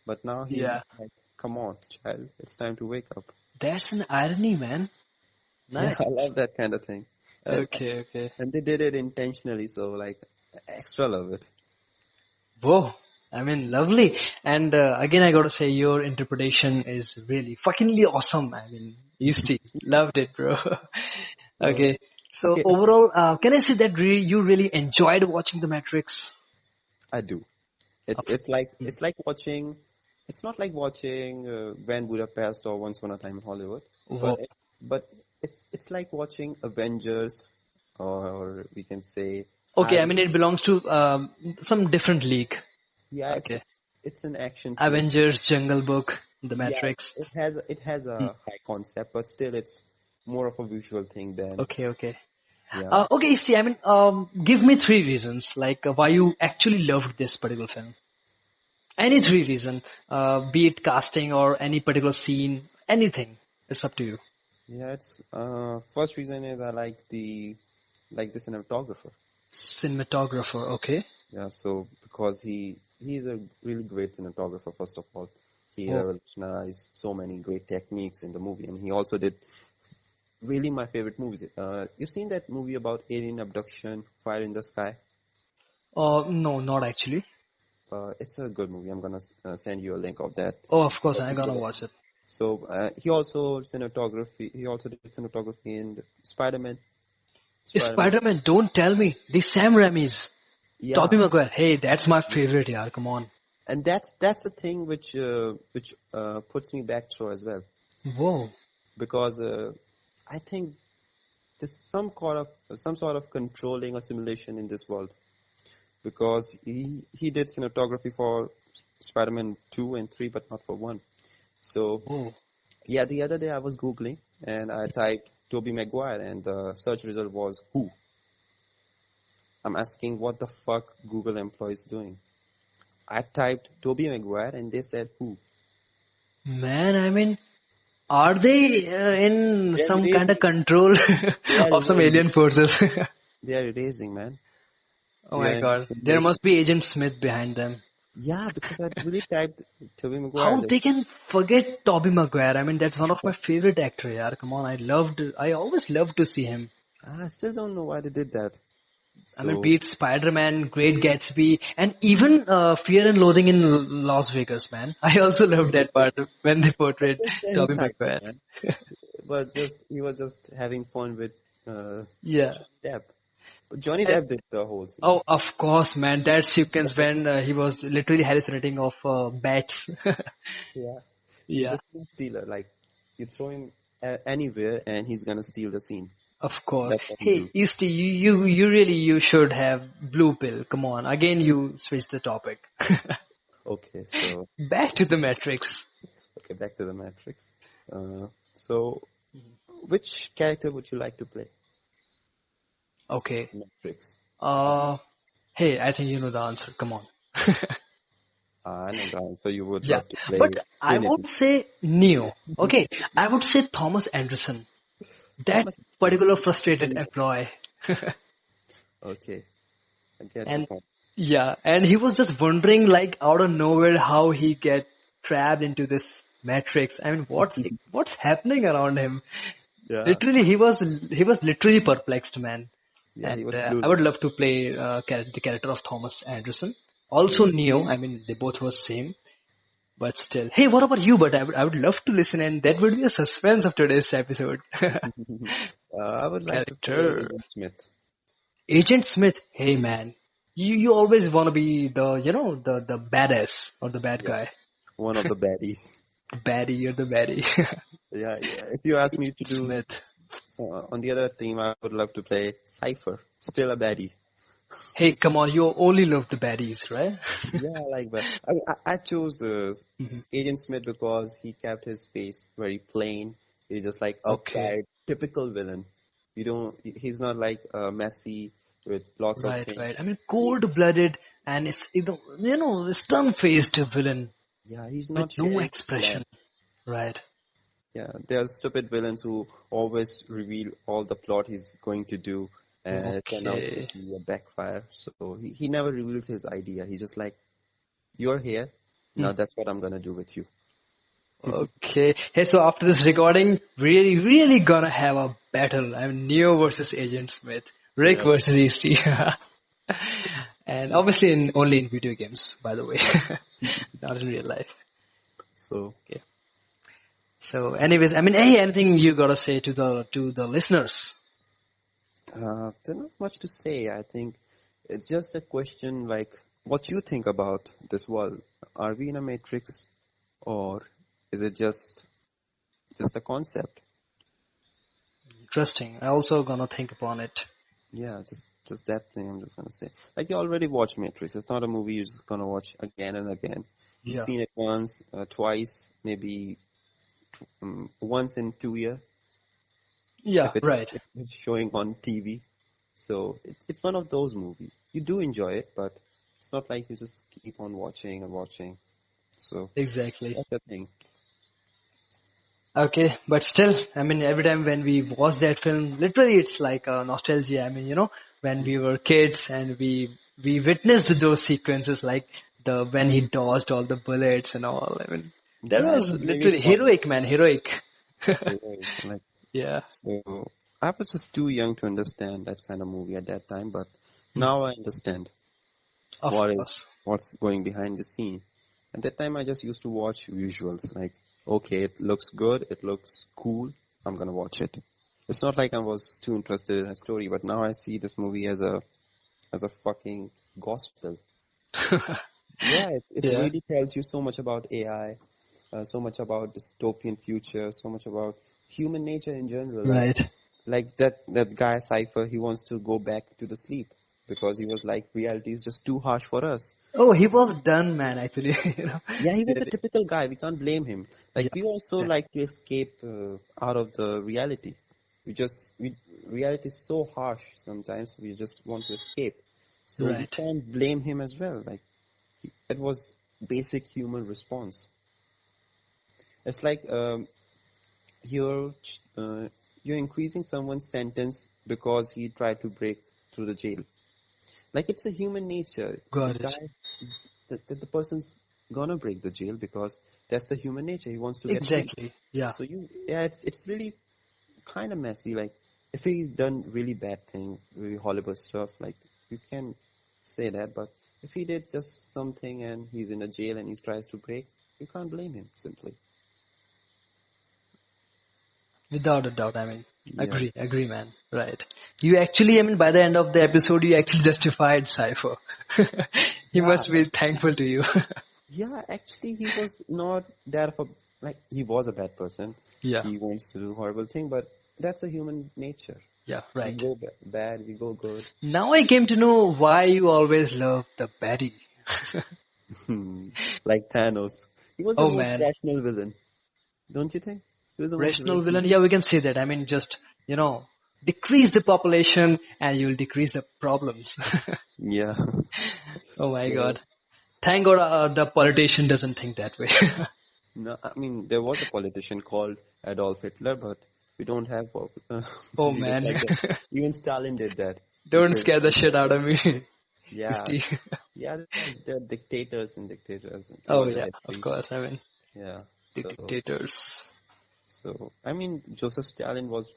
B: but now he's
A: Yeah,
B: like, come on, child, it's time to wake up.
A: that's an irony, man.
B: Yeah,
A: Nice.
B: I love that kind of thing. And
A: Okay, okay.
B: and they did it intentionally, so like extra love it.
A: Whoa. I mean, lovely. And again, I gotta say, your interpretation is really fuckingly awesome. I mean, Easty, loved it, bro.
B: Uh,
A: Okay. So
B: okay,
A: overall, can I say that you really enjoyed watching The Matrix?
B: I do.
A: Okay.
B: It's like watching. It's not like watching Grand Budapest or Once Upon a Time in Hollywood,
A: Whoa.
B: but but it's like watching Avengers, or we can say
A: Okay, I
B: Iron.
A: mean, it belongs to some different league.
B: Yeah,
A: Okay.
B: it's an action film.
A: Avengers, Jungle Book, The
B: Yeah,
A: Matrix.
B: it has
A: Hmm.
B: a high concept, but still it's more of a visual thing than
A: Okay, okay.
B: yeah.
A: Okay, Isti, I mean, give me three reasons, like why you actually loved this particular film. Any three reason, be it casting or any particular scene, anything. It's up to you.
B: Yeah, it's first reason is I like the cinematographer.
A: Cinematographer, okay.
B: Yeah, so because he's a really great cinematographer, first of all. He
A: Oh,
B: revolutionized so many great techniques in the movie, and he also did really my favorite movies. You've seen that movie about alien abduction, Fire in the Sky?
A: no, not actually.
B: It's a good movie. I'm gonna send you a link of that.
A: Oh, of course, I'm gonna watch it.
B: So he also did cinematography in Spider-Man. Spider-Man.
A: Spider-Man, don't tell me. The Sam Raimi's. Tobey
B: Yeah,
A: Maguire. Hey, that's my favorite, yaar. Come on.
B: and that's the thing which puts me back through as well,
A: Whoa.
B: because I think there's some sort of controlling or simulation in this world, because he did cinematography for Spider-Man 2 and 3, but not for 1. So
A: Whoa.
B: yeah, the other day I was Googling and I typed Tobey Maguire and the search result was who. I'm asking what the fuck Google employees doing. I typed Tobey Maguire and they said who.
A: Man, I mean, are they in
B: They're
A: some kind of
B: erasing.
A: control
B: They are
A: of some
B: erasing.
A: alien forces?
B: They are erasing, man.
A: Oh
B: We
A: my
B: are in
A: god. There
B: simulation.
A: must be Agent Smith behind them.
B: Yeah, because I really typed Tobey Maguire.
A: How
B: Like,
A: they can forget Tobey Maguire? I mean, that's one of my favorite actor, yaar. Come on, I always loved to see him.
B: I still don't know why they did that.
A: I mean,
B: So
A: be it Spider-Man, Great Gatsby, and even Fear and Loathing in Las Vegas, man. I also loved that part when they portrayed
B: just the
A: Tobey
B: impact,
A: Maguire.
B: man. But just he was just having fun with uh,
A: Yeah.
B: Johnny Depp. But Johnny
A: And,
B: Depp did the whole scene.
A: oh, of course, man. That sequence when he was literally hallucinating of bats.
B: Yeah, he's
A: Yeah,
B: a scene stealer. Like you throw him anywhere, and he's gonna steal the scene.
A: of course.
B: That's what he
A: Hey,
B: do.
A: Easty, you really, you should have blue pill. Come on. Again, you switched the topic.
B: Okay, so
A: Back to the Matrix.
B: okay, back to the Matrix. So which character would you like to play
A: Okay.
B: in Matrix?
A: Uh, hey, I think you know the answer. Come on.
B: I know the answer. You would
A: Yeah,
B: love to play
A: but I
B: Trinity.
A: would say Neo. Okay, I would say Thomas Anderson. That
B: Thomas Edison.
A: particular frustrated employee.
B: Okay, I get your
A: And
B: point.
A: yeah, and he was just wondering like out of nowhere how he get trapped into this matrix. I mean, what's happening around him?
B: Yeah,
A: Literally, he was literally perplexed, man.
B: yeah,
A: And
B: he was
A: I
B: clueless.
A: would love to play the character of Thomas Anderson. Also
B: Mm.
A: Neo. I mean, they both were same. But still, hey, what about you? But I would love to listen, and that would be a suspense of today's episode.
B: I would like to play
A: Character
B: Agent Smith,
A: Agent Smith. Hey, man, you always want to be the the badass or the bad
B: yeah,
A: guy.
B: one of the baddies.
A: The baddie, you're the baddie.
B: Yeah, yeah. If you ask me to do
A: Smith.
B: on the other team, I would love to play Cypher. Still a baddie.
A: Hey, come on, you only love the baddies, right?
B: Yeah, I like that. I chose
A: Mhm.
B: Agent Smith because he kept his face very plain. He's just like
A: Okay,
B: outside, typical villain. He's not like messy with lots of
A: right,
B: things.
A: right. I mean, cold-blooded and stun-faced villain
B: Yeah, he's
A: with
B: not
A: no
B: sharing his
A: expression.
B: plan.
A: Right.
B: Yeah, there are stupid villains who always reveal all the plot he's going to do and it turn out to
A: Okay.
B: be a backfire. So he never reveals his idea. He's just like, you're here,
A: Hmm.
B: now that's what I'm gonna do with you.
A: Okay. Hey, so after this recording, really, really gonna have a battle. I mean, Neo versus Agent Smith, Rick
B: Yeah.
A: versus Easty, and
B: So,
A: obviously only in video games, by the way,
B: yeah.
A: not in real life.
B: So
A: Okay. So, anyways, I mean, hey, anything you gotta say to the listeners?
B: there's not much to say. I think it's just a question like what you think about this world. Are we in a matrix or is it just a concept?
A: Interesting. I also gonna think upon it.
B: Yeah, just that thing I'm just gonna say. Like you already watched Matrix. It's not a movie you're just gonna watch again and again. You've
A: Yeah.
B: seen it once, twice, maybe once in 2 years
A: Yeah.
B: if
A: Right.
B: it's showing on TV. So it's one of those movies. You do enjoy it, but it's not like you just keep on watching and watching. So
A: Exactly.
B: that's the thing.
A: Okay, but still, I mean, every time when we watch that film, literally it's like a nostalgia. I mean, when we were kids and we witnessed those sequences, like the when he dodged all the bullets and all. I mean, that
B: Yeah, it
A: was
B: was really
A: literally
B: fun.
A: heroic, man, heroic.
B: Right. Like
A: Yeah.
B: so, I was just too young to understand that kind of movie at that time, but
A: Hmm.
B: now I understand
A: Of
B: what is
A: course.
B: what's going behind the scene. At that time, I just used to watch visuals. Like, okay, it looks good, it looks cool. I'm gonna watch it. It's not like I was too interested in a story, but now I see this movie as a fucking gospel. Yeah, it
A: Yeah.
B: really tells you so much about AI, so much about dystopian future, so much about human nature in general.
A: Right.
B: Like that guy Cypher, he wants to go back to the sleep because he was like, reality is just too harsh for us.
A: Oh, he was done, man. Actually,
B: Yeah, he was a
A: really.
B: typical guy. We can't blame him. Like
A: Yeah.
B: we also
A: Exactly.
B: like to escape out of the reality. Reality is so harsh sometimes. We just want to escape. So we
A: Right.
B: can't blame him as well. Like it was basic human response. It's like you're you're increasing someone's sentence because he tried to break through the jail. Like it's a human nature. The
A: Got it.
B: guy, the person's gonna break the jail because that's the human nature. He wants to get free.
A: Exactly. Yeah.
B: So yeah, it's really kind of messy. Like if he's done really bad thing, really horrible stuff, like you can say that. But if he did just something and he's in a jail and he tries to break, you can't blame him simply.
A: Without a doubt, I mean,
B: Yeah.
A: agree, man. Right. You actually, I mean, by the end of the episode, you actually justified Cypher. He
B: Yeah,
A: must be thankful to you.
B: yeah, actually, he was not that of a like he was a bad person.
A: Yeah.
B: He wants to do horrible thing, but that's a human nature.
A: Yeah.
B: We
A: Right.
B: go bad, we go good.
A: Now I came to know why you always love the baddie.
B: Like Thanos, he was the
A: Oh
B: most
A: man,
B: rational villain, don't you think? He was the most
A: rational
B: rational.
A: villain. Yeah, we can say that. I mean, just, decrease the population and you'll decrease the problems.
B: Yeah.
A: Oh my
B: So
A: God. Thank God the politician doesn't think that way.
B: no, I mean there was a politician called Adolf Hitler, but we don't have
A: Oh
B: leaders
A: man.
B: like that. Even Stalin did that. He
A: Don't
B: killed
A: scare the
B: some
A: shit out
B: people.
A: of me.
B: Yeah,
A: Misty.
B: yeah. There are dictators and dictators
A: Oh
B: throughout the
A: yeah, of
B: history.
A: course. I mean,
B: Yeah.
A: the
B: So
A: dictators.
B: I mean, Joseph Stalin was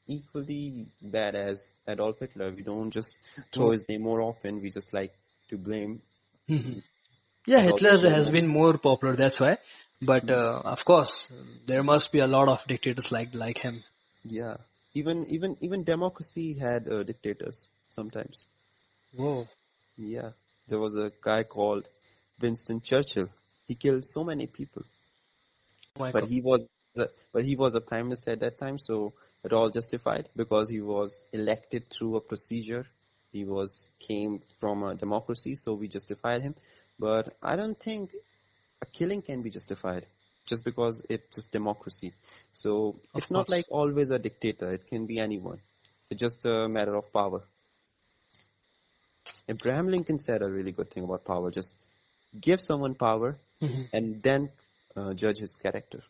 B: equally bad as Adolf Hitler. We don't just throw
A: Oh.
B: his name more often. We just like to blame
A: Mhm. Yeah,
B: Adolf
A: Hitler
B: Hitler
A: has
B: more.
A: been more popular. That's why. But
B: Mhm.
A: of course, there must be a lot of dictators like him.
B: Yeah. Even democracy had dictators sometimes.
A: Whoa.
B: Yeah. There was a guy called Winston Churchill. He killed so many people.
A: my
B: but
A: God.
B: he was a prime minister at that time, so it all justified because he was elected through a procedure. He came from a democracy, so we justified him. But I don't think a killing can be justified just because it's just democracy. So
A: Of
B: it's not like
A: course.
B: always a dictator. It can be anyone. It's just a matter of power. Abraham Lincoln said a really good thing about power. Just give someone power
A: Mhm.
B: and then judge his character.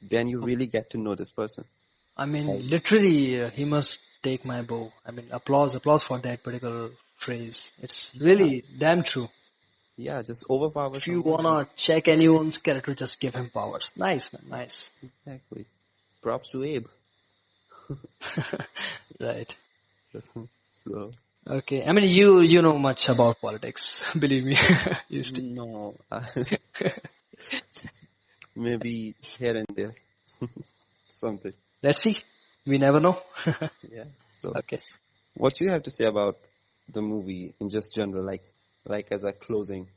B: Then you really get to know this person.
A: I
B: Right?
A: mean, literally, he must take my bow. I mean, applause for that particular phrase. It's
B: Yeah,
A: really damn true.
B: yeah, just overpower
A: If you
B: someone and
A: wanna check anyone's character, just give him powers. Nice, man, nice.
B: exactly. Props to Abe.
A: Right.
B: So
A: Okay. I mean, you know much about politics. Believe me. Used to.
B: no, maybe here and there something.
A: Let's see. We never know.
B: Yeah. So
A: Okay.
B: what you have to say about the movie in just general, like as a closing?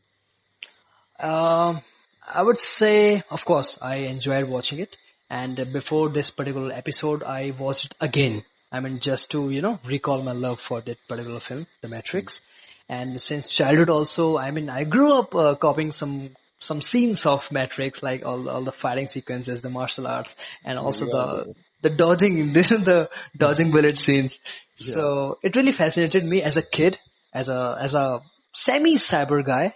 A: Um, I would say, of course, I enjoyed watching it. And before this particular episode, I watched it again. I mean, just to, recall my love for that particular film, The
B: Mm.
A: Matrix. And since childhood also, I mean, I grew up copying some scenes of Matrix, like all the fighting sequences, the martial arts, and
B: Yeah,
A: also
B: we all did it.
A: the dodging, the dodging bullet scenes.
B: Yeah.
A: So it really fascinated me as a kid, as a semi-cyber guy,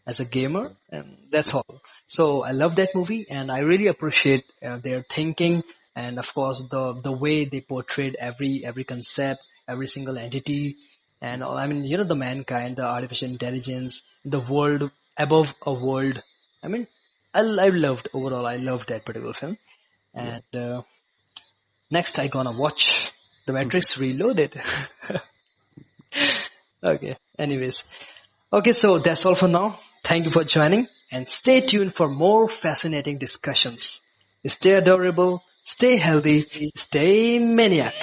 A: as a gamer, and that's all. So I love that movie, and I really appreciate their thinking, and of course the way they portrayed every concept, every single entity, and I mean, the mankind, the artificial intelligence, the world above a world. I mean, I loved overall. I loved that particular film,
B: Yeah.
A: and next I gonna watch The Matrix Reloaded. Okay. Anyways. Okay, so that's all for now. Thank you for joining and stay tuned for more fascinating discussions. Stay adorable, stay healthy, stay maniac.